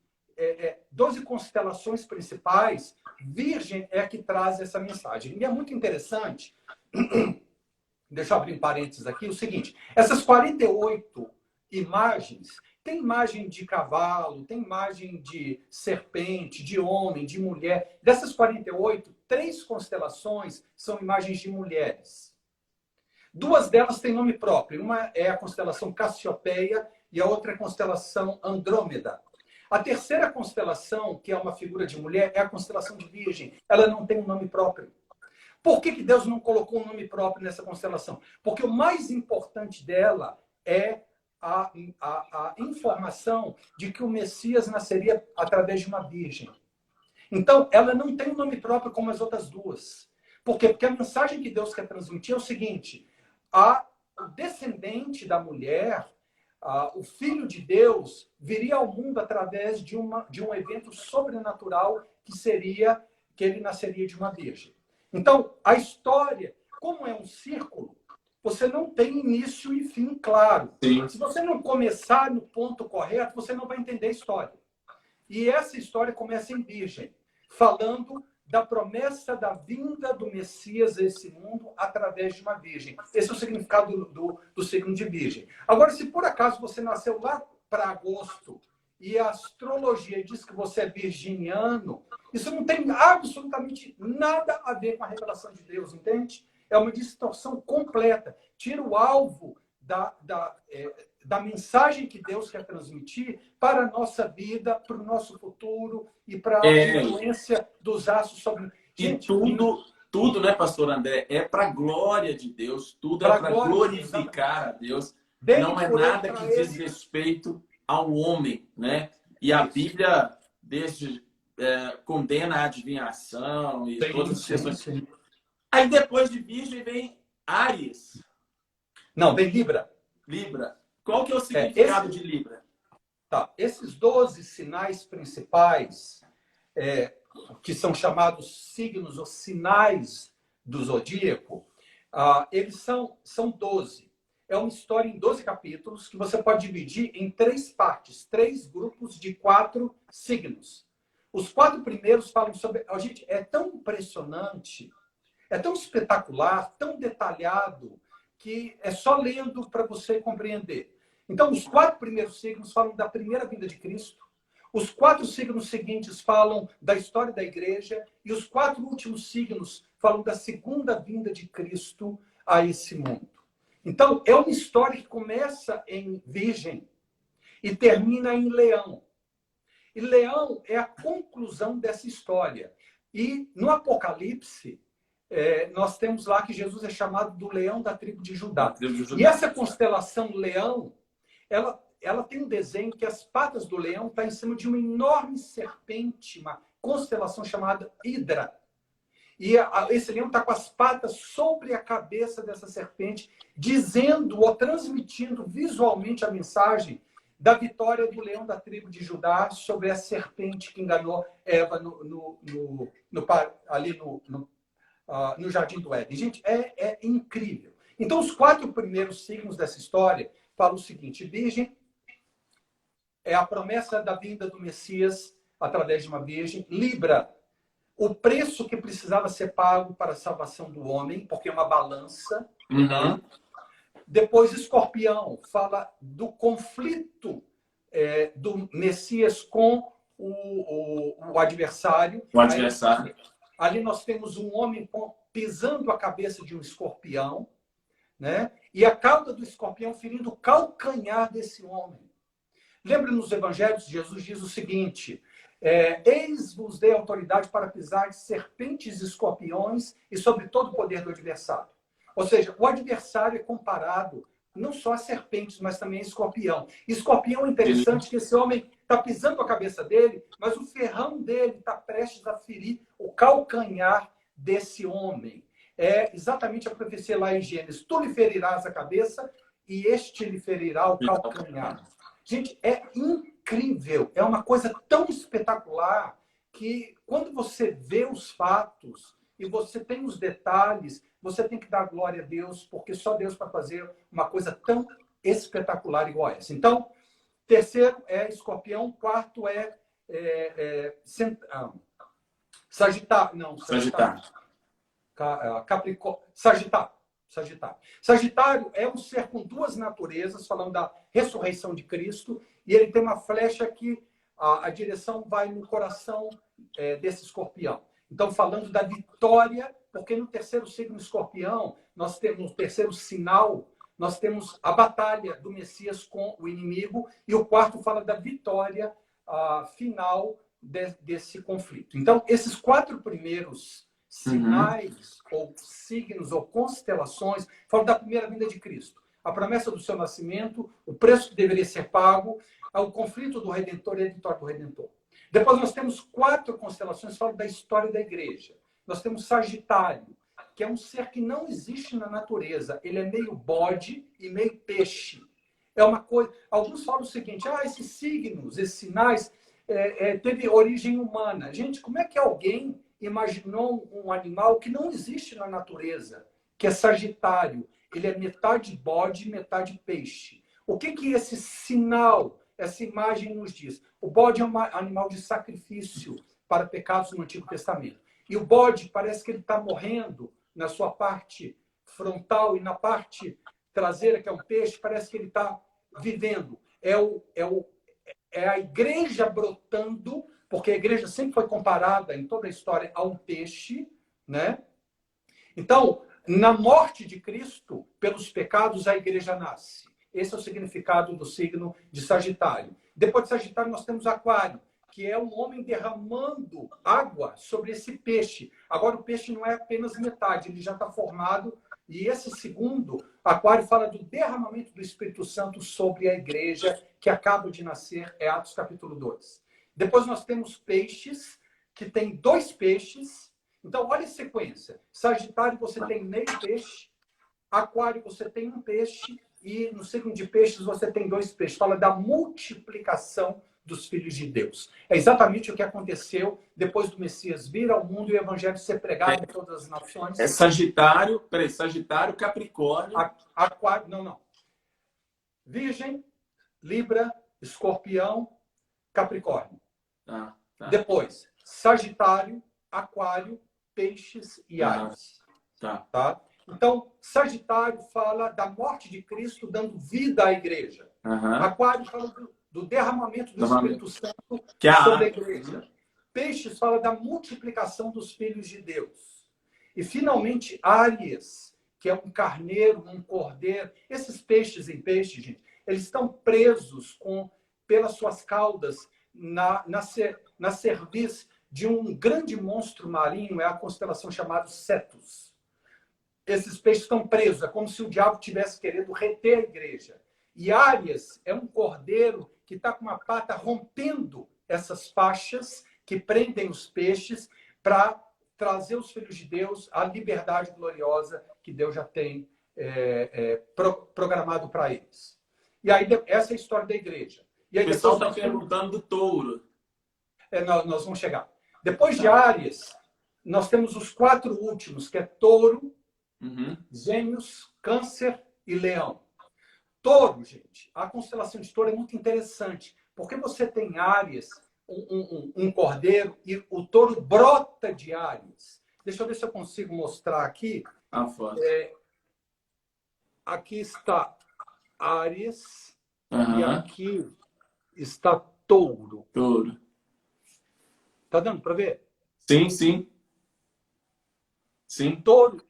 constelações principais, Virgem é a que traz essa mensagem. E é muito interessante, deixa eu abrir um parênteses aqui, o seguinte, essas 48 imagens, tem imagem de cavalo, tem imagem de serpente, de homem, de mulher. Dessas 48, 3 constelações são imagens de mulheres. 2 delas têm nome próprio. Uma é a constelação Cassiopeia e a outra é a constelação Andrômeda. A terceira constelação, que é uma figura de mulher, é a constelação de Virgem. Ela não tem um nome próprio. Por que Deus não colocou um nome próprio nessa constelação? Porque o mais importante dela é a informação de que o Messias nasceria através de uma virgem. Então, ela não tem um nome próprio como as outras 2. Por quê? Porque a mensagem que Deus quer transmitir é o seguinte: o descendente da mulher, o Filho de Deus, viria ao mundo através de um evento sobrenatural que ele nasceria de uma virgem. Então, a história, como é um círculo, você não tem início e fim claro. Sim. Se você não começar no ponto correto, você não vai entender a história. E essa história começa em Virgem, falando da promessa da vinda do Messias a esse mundo através de uma virgem. Esse é o significado do signo de Virgem. Agora, se por acaso você nasceu lá para agosto e a astrologia diz que você é virginiano, isso não tem absolutamente nada a ver com a revelação de Deus, entende? É uma distorção completa. Tira o alvo da mensagem que Deus quer transmitir para a nossa vida, para o nosso futuro e para a influência dos astros sobre... Gente, tudo, né, pastor André, é para a glória de Deus, tudo é para glorificar a Deus. Não é nada que diz respeito ao homem, né? E a Bíblia condena a adivinhação e todas as questões. Aí depois de Virgem vem Áries. Não, vem Libra. Libra. Qual que é o significado de Libra? Tá. Esses 12 sinais principais, que são chamados signos ou sinais do zodíaco, eles são 12. É uma história em 12 capítulos que você pode dividir em 3 partes, 3 grupos de 4 signos. Os 4 primeiros falam sobre... Gente, é tão impressionante, é tão espetacular, tão detalhado, que é só lendo para você compreender. Então, os 4 primeiros signos falam da primeira vinda de Cristo. Os 4 signos seguintes falam da história da igreja. E os 4 últimos signos falam da segunda vinda de Cristo a esse mundo. Então, é uma história que começa em Virgem e termina em Leão. E Leão é a conclusão dessa história. E no Apocalipse, nós temos lá que Jesus é chamado do leão da tribo de Judá. E essa constelação Leão, ela tem um desenho que as patas do leão estão em cima de uma enorme serpente, uma constelação chamada Hidra. E esse leão está com as patas sobre a cabeça dessa serpente, dizendo ou transmitindo visualmente a mensagem da vitória do leão da tribo de Judá sobre a serpente que enganou Eva ali no Jardim do Éden. Gente, é incrível. Então, os 4 primeiros signos dessa história falam o seguinte: Virgem é a promessa da vinda do Messias através de uma virgem. Libra, o preço que precisava ser pago para a salvação do homem, porque é uma balança. Uhum. Depois, Escorpião fala do conflito do Messias com o adversário. O adversário. Ali nós temos um homem pisando a cabeça de um escorpião, né? E a cauda do escorpião ferindo o calcanhar desse homem. Lembra nos evangelhos, Jesus diz o seguinte: eis vos dei autoridade para pisar de serpentes e escorpiões e sobre todo o poder do adversário. Ou seja, o adversário é comparado não só a serpentes, mas também a escorpião. Escorpião é interessante que esse homem está pisando a cabeça dele, mas o ferrão dele está prestes a ferir o calcanhar desse homem. É exatamente a profecia lá em Gênesis: tu lhe ferirás a cabeça e este lhe ferirá o calcanhar. Gente, é incrível. É uma coisa tão espetacular que quando você vê os fatos e você tem os detalhes, você tem que dar glória a Deus, porque só Deus para fazer uma coisa tão espetacular igual essa. Então, terceiro é escorpião, quarto é Sagitário. Não, Sagitário. Capricórnio. Sagitário. Sagitário é um ser com duas naturezas, falando da ressurreição de Cristo, e ele tem uma flecha que a direção vai no coração desse escorpião. Então, falando da vitória, porque no terceiro signo escorpião, nós temos no terceiro sinal, nós temos a batalha do Messias com o inimigo, e o quarto fala da vitória final desse conflito. Então, esses 4 primeiros sinais, ou signos, ou constelações, falam da primeira vinda de Cristo. A promessa do seu nascimento, o preço que deveria ser pago, o conflito do Redentor e a vitória do Redentor. Depois nós temos 4 constelações que falam da história da igreja. Nós temos Sagitário, que é um ser que não existe na natureza. Ele é meio bode e meio peixe. É uma coisa... Alguns falam o seguinte, esses signos, esses sinais, teve origem humana. Gente, como é que alguém imaginou um animal que não existe na natureza, que é Sagitário? Ele é metade bode, metade peixe. O que esse sinal, essa imagem nos diz? O bode é um animal de sacrifício para pecados no Antigo Testamento. E o bode parece que ele está morrendo na sua parte frontal, e na parte traseira, que é um peixe, parece que ele está vivendo. É a igreja brotando, porque a igreja sempre foi comparada em toda a história a um peixe, né? Então, na morte de Cristo, pelos pecados, a igreja nasce. Esse é o significado do signo de Sagitário. Depois de Sagitário, nós temos Aquário, que é um homem derramando água sobre esse peixe. Agora, o peixe não é apenas metade, ele já está formado. E esse segundo, Aquário, fala do derramamento do Espírito Santo sobre a igreja, que acaba de nascer, é Atos capítulo 2. Depois nós temos peixes, que tem 2 peixes. Então, olha a sequência. Sagitário, você tem meio peixe. Aquário, você tem um peixe. E no signo de peixes, você tem 2 peixes. Fala da multiplicação dos filhos de Deus. É exatamente o que aconteceu depois do Messias vir ao mundo e o evangelho ser pregado em todas as nações. É Sagitário, Sagitário, Capricórnio. Aquário, não. Virgem, Libra, Escorpião, Capricórnio. Tá. Depois, Sagitário, Aquário, Peixes e Áries. Tá? Então, Sagitário fala da morte de Cristo dando vida à igreja. Aquário fala do derramamento do Espírito Santo sobre a igreja. Peixes fala da multiplicação dos filhos de Deus. E, finalmente, Áries, que é um carneiro, um cordeiro. Esses peixes em peixe, gente, eles estão presos pelas suas caudas na cerviz de um grande monstro marinho, é a constelação chamada Cetus. Esses peixes estão presos, é como se o diabo tivesse querendo reter a igreja. E Áries é um cordeiro que está com uma pata rompendo essas faixas que prendem os peixes para trazer os filhos de Deus à liberdade gloriosa que Deus já tem programado para eles. E aí, essa é a história da igreja. E aí, o pessoal está perguntando do touro. Nós vamos chegar. Depois de Áries, nós temos os 4 últimos, que é touro, Gêmeos, Câncer e Leão. Touro, gente, a constelação de touro é muito interessante, porque você tem Áries, um cordeiro, e o touro brota de Áries. Deixa eu ver se eu consigo mostrar aqui. Aqui está Áries e aqui está touro. Tá dando para ver? Sim. Touro.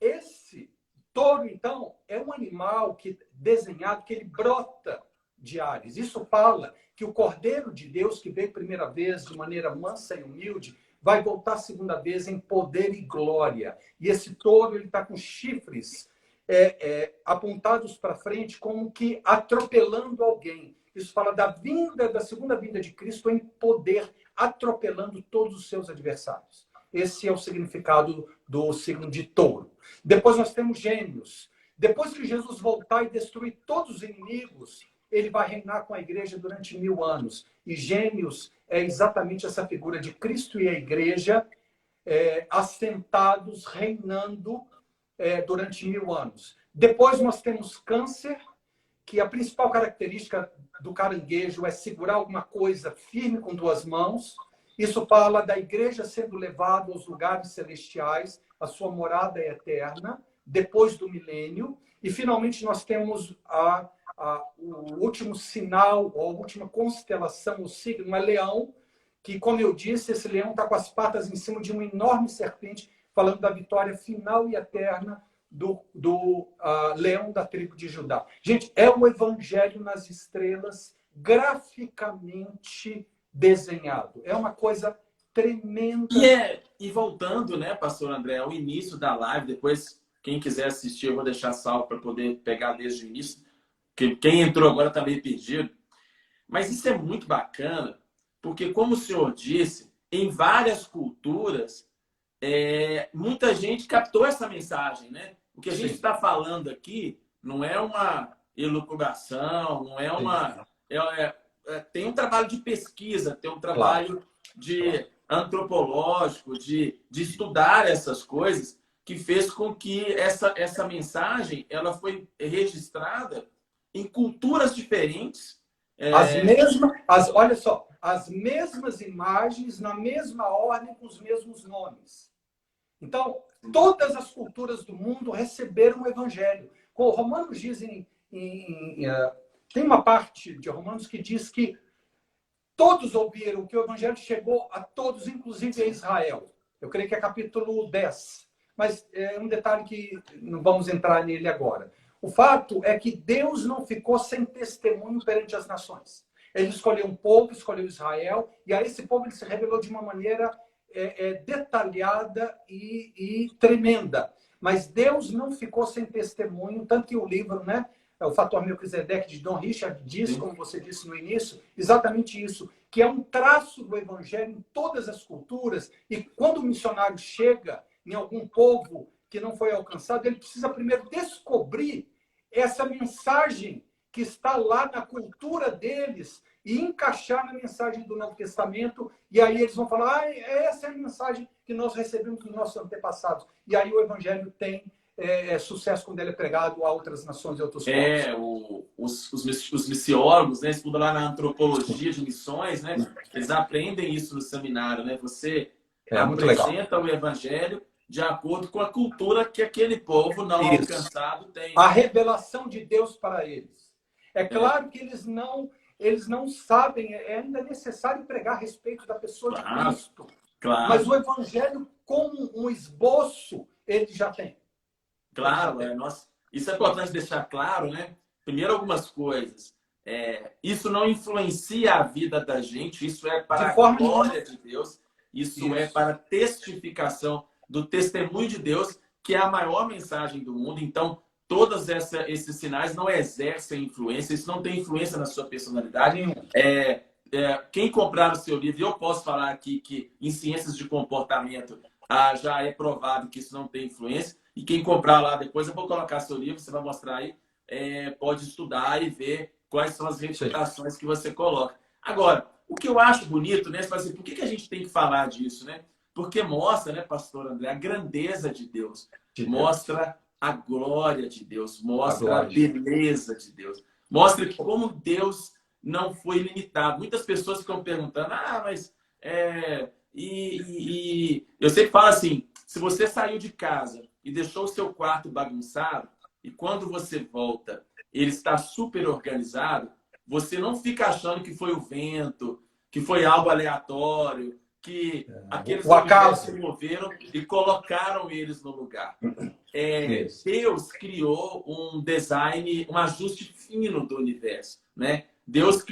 Esse touro, então, é um animal desenhado que ele brota de Áries. Isso fala que o Cordeiro de Deus, que veio a primeira vez de maneira mansa e humilde, vai voltar a segunda vez em poder e glória. E esse touro está com chifres apontados para frente, como que atropelando alguém. Isso fala da segunda vinda de Cristo em poder, atropelando todos os seus adversários. Esse é o significado do signo de touro. Depois nós temos Gêmeos. Depois que Jesus voltar e destruir todos os inimigos, ele vai reinar com a igreja durante 1000 anos. E Gêmeos é exatamente essa figura de Cristo e a igreja assentados, reinando durante 1000 anos. Depois nós temos Câncer, que a principal característica do caranguejo é segurar alguma coisa firme com 2 mãos. Isso fala da igreja sendo levada aos lugares celestiais, a sua morada é eterna, depois do milênio. E, finalmente, nós temos o último sinal, ou a última constelação, o signo é Leão, que, como eu disse, esse leão está com as patas em cima de uma enorme serpente, falando da vitória final e eterna do leão da tribo de Judá. Gente, é o evangelho nas estrelas, graficamente desenhado. É uma coisa tremenda. E voltando, né, pastor André, ao início da live, depois, quem quiser assistir, eu vou deixar salvo para poder pegar desde o início, porque quem entrou agora está meio perdido. Mas isso é muito bacana, porque, como o senhor disse, em várias culturas, muita gente captou essa mensagem, né? O que a gente está falando aqui não é uma elucubração, não é uma... tem um trabalho de pesquisa, tem um trabalho de antropológico, de estudar essas coisas, que fez com que essa mensagem ela foi registrada em culturas diferentes. Olha só, as mesmas imagens, na mesma ordem, com os mesmos nomes. Então, todas as culturas do mundo receberam o evangelho. O Romanos diz tem uma parte de Romanos que diz que todos ouviram que o evangelho chegou a todos, inclusive a Israel. Eu creio que é capítulo 10. Mas é um detalhe que não vamos entrar nele agora. O fato é que Deus não ficou sem testemunho perante as nações. Ele escolheu um povo, escolheu Israel, e a esse povo ele se revelou de uma maneira detalhada e tremenda. Mas Deus não ficou sem testemunho, tanto que o livro, né, o Fator Melquisedeque de Don Richard diz, como você disse no início, exatamente isso, que é um traço do evangelho em todas as culturas, e quando o missionário chega em algum povo que não foi alcançado, ele precisa primeiro descobrir essa mensagem que está lá na cultura deles e encaixar na mensagem do Novo Testamento, e aí eles vão falar, essa é a mensagem que nós recebemos dos nossos antepassados. E aí o evangelho tem sucesso quando ele é pregado a outras nações e outros povos. Os missiólogos, né, estudam lá na antropologia de missões, né, eles aprendem isso no seminário, né? Você apresenta o evangelho de acordo com a cultura que aquele povo não alcançado tem. A revelação de Deus para eles. É claro que eles não sabem, ainda necessário pregar a respeito da pessoa de Cristo. Claro. Mas o evangelho, como um esboço, ele já tem. Claro, isso é importante deixar claro, né? Primeiro, algumas coisas. Isso não influencia a vida da gente, isso é para a glória de Deus, isso é para a testificação do testemunho de Deus, que é a maior mensagem do mundo. Então, todos esses sinais não exercem influência, isso não tem influência na sua personalidade. Quem comprar o seu livro, eu posso falar aqui que em ciências de comportamento já é provado que isso não tem influência, e quem comprar lá depois, eu vou colocar seu livro, você vai mostrar aí, pode estudar e ver quais são as refutações que você coloca. Agora, o que eu acho bonito, né? Você fala assim, por que a gente tem que falar disso, né? Porque mostra, né, pastor André, a grandeza de Deus, mostra a glória de Deus, mostra a beleza de Deus, mostra que como Deus não foi limitado. Muitas pessoas ficam perguntando, mas... eu sempre falo assim, se você saiu de casa e deixou o seu quarto bagunçado, e quando você volta, ele está super organizado, você não fica achando que foi o vento, que foi algo aleatório, que aqueles objetos se moveram e colocaram eles no lugar. Deus criou um design, um ajuste fino do universo, né? Deus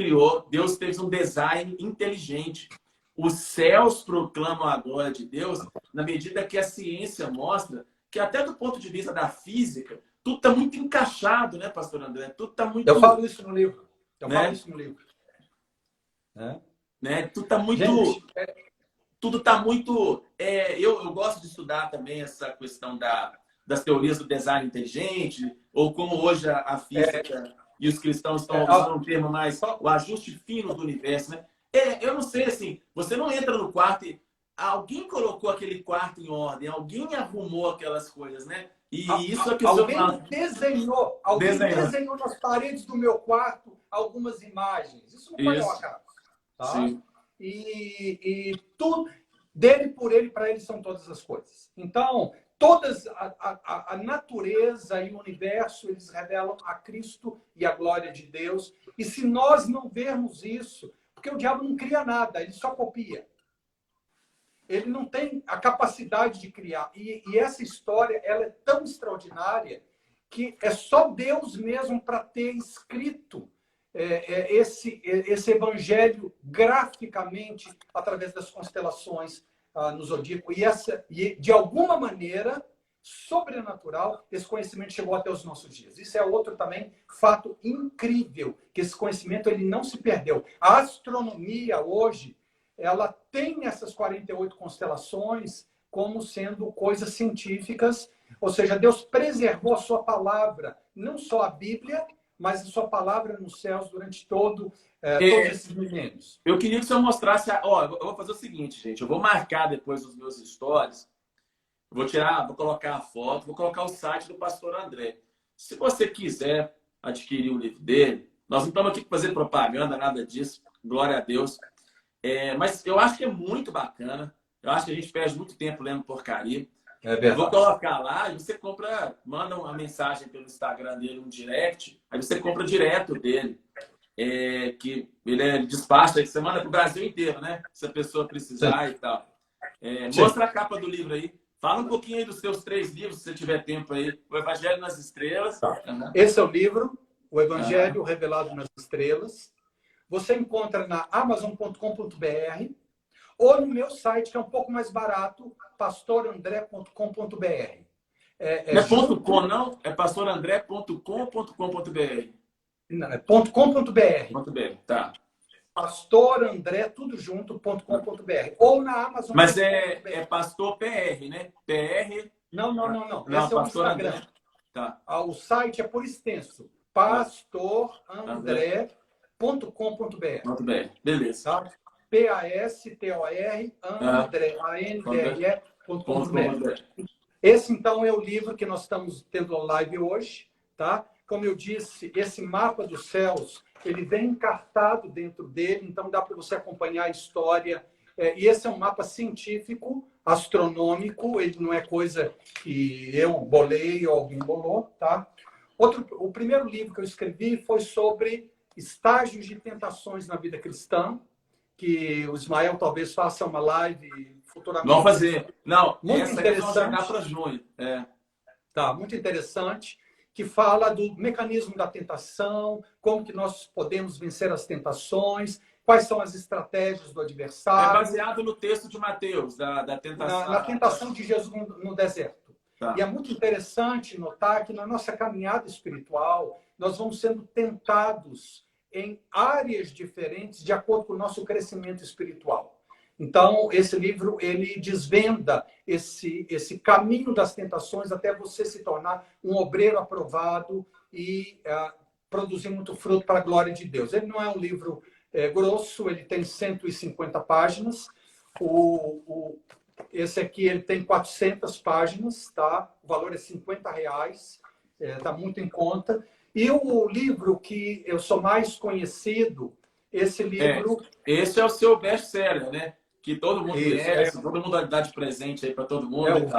fez um design inteligente. Os céus proclamam a glória de Deus na medida que a ciência mostra que até do ponto de vista da física, tudo está muito encaixado, né, pastor André? Tudo está muito... Eu falo isso no livro. Tudo está muito... Gente, tudo está muito... eu gosto de estudar também essa questão da das teorias do design inteligente, ou como hoje a física e os cristãos estão usando um termo mais, o ajuste fino do universo, né? Eu não sei, assim, você não entra no quarto e alguém colocou aquele quarto em ordem, alguém arrumou aquelas coisas, né? E isso é que o senhor fala. Alguém desenhou nas paredes do meu quarto algumas imagens. Isso não foi ao acaso. Tá? Sim. E tudo, dele, por ele, para ele são todas as coisas. Então, todas a natureza e o universo, eles revelam a Cristo e a glória de Deus. E se nós não vermos isso, porque o diabo não cria nada, ele só copia. Ele não tem a capacidade de criar. E essa história, ela é tão extraordinária que é só Deus mesmo para ter escrito esse evangelho graficamente através das constelações no zodíaco. E de alguma maneira sobrenatural, esse conhecimento chegou até os nossos dias. Isso é outro também fato incrível, que esse conhecimento ele não se perdeu. A astronomia hoje, ela tem essas 48 constelações como sendo coisas científicas, ou seja, Deus preservou a sua palavra, não só a Bíblia, mas a sua palavra nos céus durante todos esses milênios. Eu queria que o senhor mostrasse... Ó, eu vou fazer o seguinte, gente. Eu vou marcar depois os meus stories. Vou colocar a foto, vou colocar o site do pastor André. Se você quiser adquirir o livro dele, nós não estamos aqui para fazer propaganda, nada disso. Glória a Deus. Mas eu acho que é muito bacana. Eu acho que a gente perde muito tempo lendo porcaria. Eu vou colocar lá e você compra, manda uma mensagem pelo Instagram dele, um direct, aí você compra direto dele. Que ele despacha, você manda para o Brasil inteiro, né? Se a pessoa precisar. Sim. E tal. Mostra a capa do livro aí. Fala um pouquinho aí dos seus 3 livros, se você tiver tempo aí. O Evangelho nas Estrelas. Tá. Esse é o livro, O Evangelho Revelado nas Estrelas. Você encontra na amazon.com.br ou no meu site, que é um pouco mais barato, pastorandré.com.br. Não é .com, não? É pastorandré.com.br. Não, é .com.br. Tá. Pastorandré, tudo junto, .com.br. Ou na Amazon. Mas é pastor PR, né? PR. Não. Esse é o Instagram. André. Tá. O site é por extenso. pastorandré.com.br. Beleza. Tá? PASTOR André, ANDRE.com.br. Esse, então, é o livro que nós estamos tendo live hoje. Tá? Como eu disse, esse mapa dos céus, ele vem encartado dentro dele, então dá para você acompanhar a história. E esse é um mapa científico, astronômico, ele não é coisa que eu bolei ou alguém bolou. Tá? O primeiro livro que eu escrevi foi sobre estágios de tentações na vida cristã, que o Ismael talvez faça uma live futuramente. Vamos fazer. Não, muito interessante. Para junho. Tá, muito interessante, que fala do mecanismo da tentação, como que nós podemos vencer as tentações, quais são as estratégias do adversário. É baseado no texto de Mateus, da tentação. Na tentação de Jesus no deserto. Tá. E é muito interessante notar que na nossa caminhada espiritual, nós vamos sendo tentados em áreas diferentes de acordo com o nosso crescimento espiritual. Então, esse livro, ele desvenda esse caminho das tentações até você se tornar um obreiro aprovado e produzir muito fruto para a glória de Deus. Ele não é um livro grosso, ele tem 150 páginas. Esse aqui ele tem 400 páginas, tá? O valor é R$50, tá muito em conta. E o livro que eu sou mais conhecido, esse livro... Esse é o seu best-seller, né? Que todo mundo conhece, todo mundo dá de presente aí para todo mundo. É o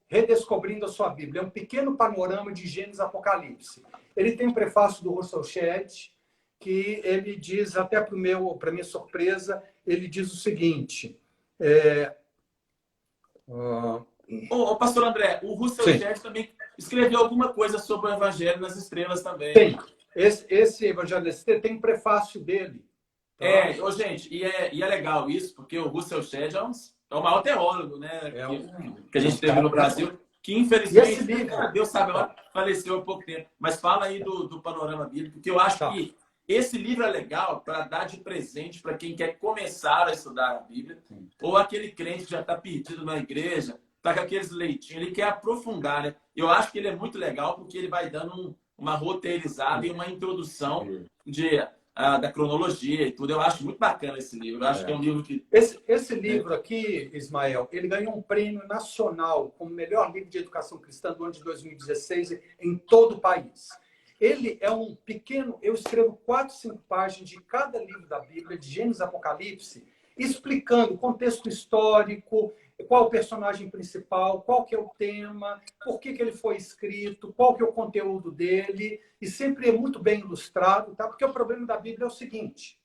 Redescobrindo a Sua Bíblia. É um pequeno panorama de Gênesis e Apocalipse. Ele tem um prefácio do Russell Shedd, que ele diz, até para minha surpresa, ele diz o seguinte... Ô, pastor André, o Russell Shedd também escreveu alguma coisa sobre o Evangelho nas Estrelas também. Tem. Esse Evangelho nas Estrelas tem um prefácio dele. Tá? Gente, e é legal isso, porque o Russell Shedd é o maior teólogo, né? Que a gente teve no Brasil, que infelizmente, Deus sabe, faleceu há pouco tempo. Mas fala aí do panorama bíblico, porque eu acho que esse livro é legal para dar de presente para quem quer começar a estudar a Bíblia, ou aquele crente que já está perdido na igreja, tá com aqueles leitinhos, ele quer aprofundar, né? Eu acho que ele é muito legal porque ele vai dando uma roteirizada e uma introdução da cronologia e tudo. Eu acho muito bacana esse livro. Eu acho que é um livro que... Esse livro aqui, Ismael, ele ganhou um prêmio nacional como melhor livro de educação cristã do ano de 2016 em todo o país. Ele é um pequeno... Eu escrevo 4, 5 páginas de cada livro da Bíblia, de Gênesis a Apocalipse, explicando o contexto histórico, qual o personagem principal, qual que é o tema, por que ele foi escrito, qual que é o conteúdo dele, e sempre é muito bem ilustrado, tá? Porque o problema da Bíblia é o seguinte: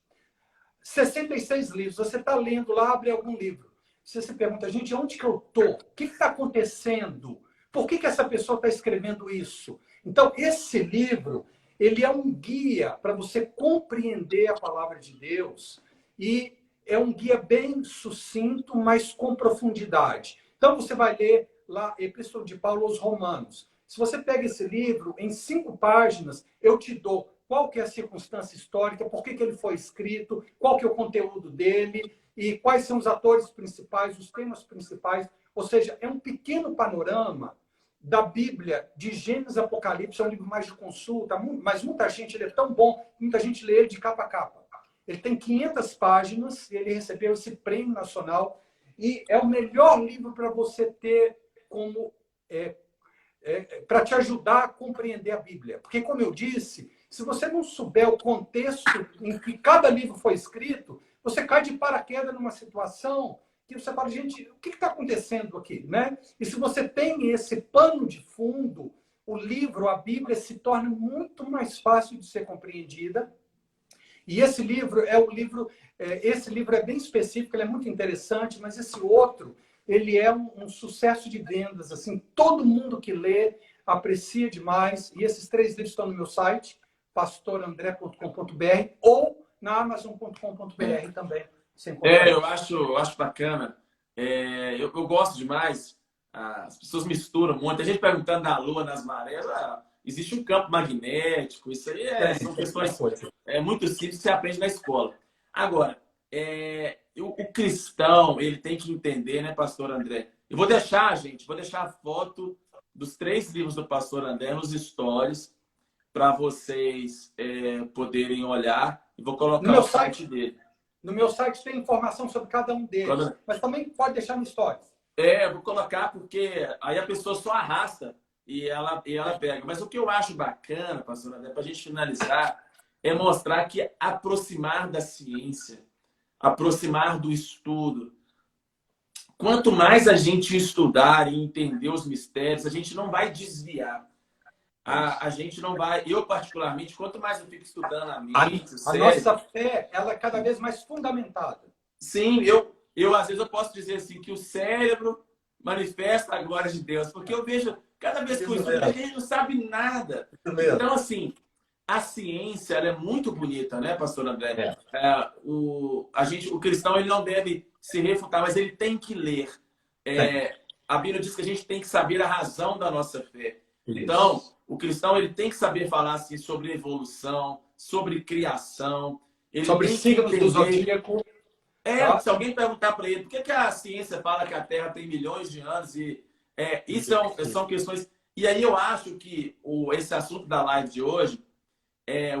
66 livros, você está lendo lá, abre algum livro, você se pergunta, gente, onde que eu estou? O que está acontecendo? Por que essa pessoa está escrevendo isso? Então, esse livro, ele é um guia para você compreender a palavra de Deus, e é um guia bem sucinto, mas com profundidade. Então, você vai ler lá a Epístola de Paulo aos Romanos. Se você pega esse livro, em 5 páginas, eu te dou qual que é a circunstância histórica, por que ele foi escrito, qual que é o conteúdo dele, e quais são os atores principais, os temas principais. Ou seja, é um pequeno panorama da Bíblia, de Gênesis a Apocalipse. É um livro mais de consulta, mas muita gente, ele é tão bom, muita gente lê ele de capa a capa. Ele tem 500 páginas, ele recebeu esse prêmio nacional, e é o melhor livro para você ter como... para te ajudar a compreender a Bíblia. Porque, como eu disse, se você não souber o contexto em que cada livro foi escrito, você cai de paraquedas numa situação que você fala, gente, o que está acontecendo aqui? Né? E se você tem esse pano de fundo, o livro, a Bíblia, se torna muito mais fácil de ser compreendida. E esse livro é bem específico, ele é muito interessante, mas esse outro, ele é um sucesso de vendas. Assim, todo mundo que lê aprecia demais. E esses 3 livros estão no meu site, pastorandré.com.br, ou na amazon.com.br também. Eu acho bacana. Eu gosto demais. As pessoas misturam muito. Tem gente perguntando da Lua nas marés. Existe um campo magnético. Isso aí são questões muito simples que você aprende na escola. Agora, o cristão, ele tem que entender, né, pastor André? Eu vou deixar, gente, a foto dos 3 livros do pastor André nos stories para vocês poderem olhar, e vou colocar o site dele. No meu site tem informação sobre cada um deles, mas também pode deixar no stories. Eu vou colocar porque aí a pessoa só arrasta e ela pega. Mas o que eu acho bacana, pastor André, para a gente finalizar, é mostrar que aproximar da ciência, aproximar do estudo. Quanto mais a gente estudar e entender os mistérios, a gente não vai desviar. A gente não vai... Eu, particularmente, quanto mais eu fico estudando a mente... A nossa fé, ela é cada vez mais fundamentada. Sim, às vezes eu posso dizer assim, que o cérebro manifesta a glória de Deus. Porque eu vejo, cada vez que eu estudo, a gente não sabe nada. Então, assim... A ciência, ela é muito bonita, né, pastor André? O cristão, ele não deve se refutar, mas ele tem que ler. A Bíblia diz que a gente tem que saber a razão da nossa fé. Então, o cristão, ele tem que saber falar assim, sobre evolução, sobre criação. Sobre signos do zodíaco. Se alguém perguntar para ele por que a ciência fala que a Terra tem milhões de anos, isso são questões... E aí eu acho que esse assunto da live de hoje,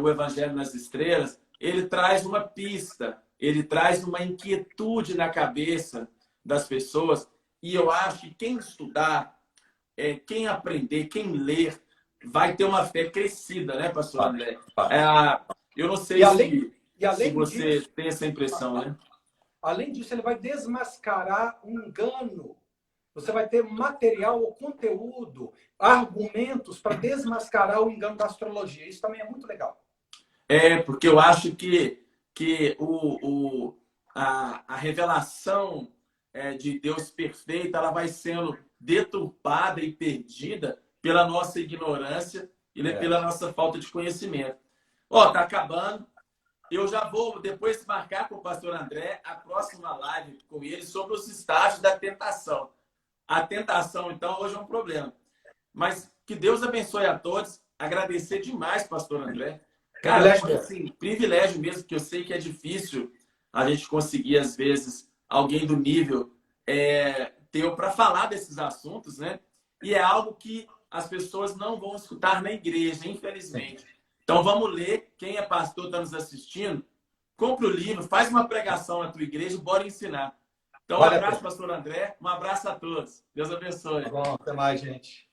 o Evangelho nas Estrelas, ele traz uma pista, ele traz uma inquietude na cabeça das pessoas, e eu acho que quem estudar, quem aprender, quem ler, vai ter uma fé crescida, né, pastor André? Eu não sei se você tem essa impressão, né? Além disso, ele vai desmascarar um engano. Você vai ter material ou conteúdo, argumentos para desmascarar o engano da astrologia. Isso também é muito legal. Porque eu acho que a revelação de Deus perfeita, ela vai sendo deturpada e perdida pela nossa ignorância e pela nossa falta de conhecimento. Tá acabando. Eu já vou depois marcar com o pastor André a próxima live com ele sobre os estágios da tentação. A tentação, então, hoje é um problema. Mas que Deus abençoe a todos. Agradecer demais, pastor André. Cara, assim, privilégio mesmo, porque eu sei que é difícil a gente conseguir, às vezes, alguém do nível teu para falar desses assuntos, né? E é algo que as pessoas não vão escutar na igreja, infelizmente. Então vamos ler, quem é pastor está nos assistindo, compra o livro, faz uma pregação na tua igreja, bora ensinar. Então, um abraço, pastor André, um abraço a todos. Deus abençoe. Tá bom, até mais, gente.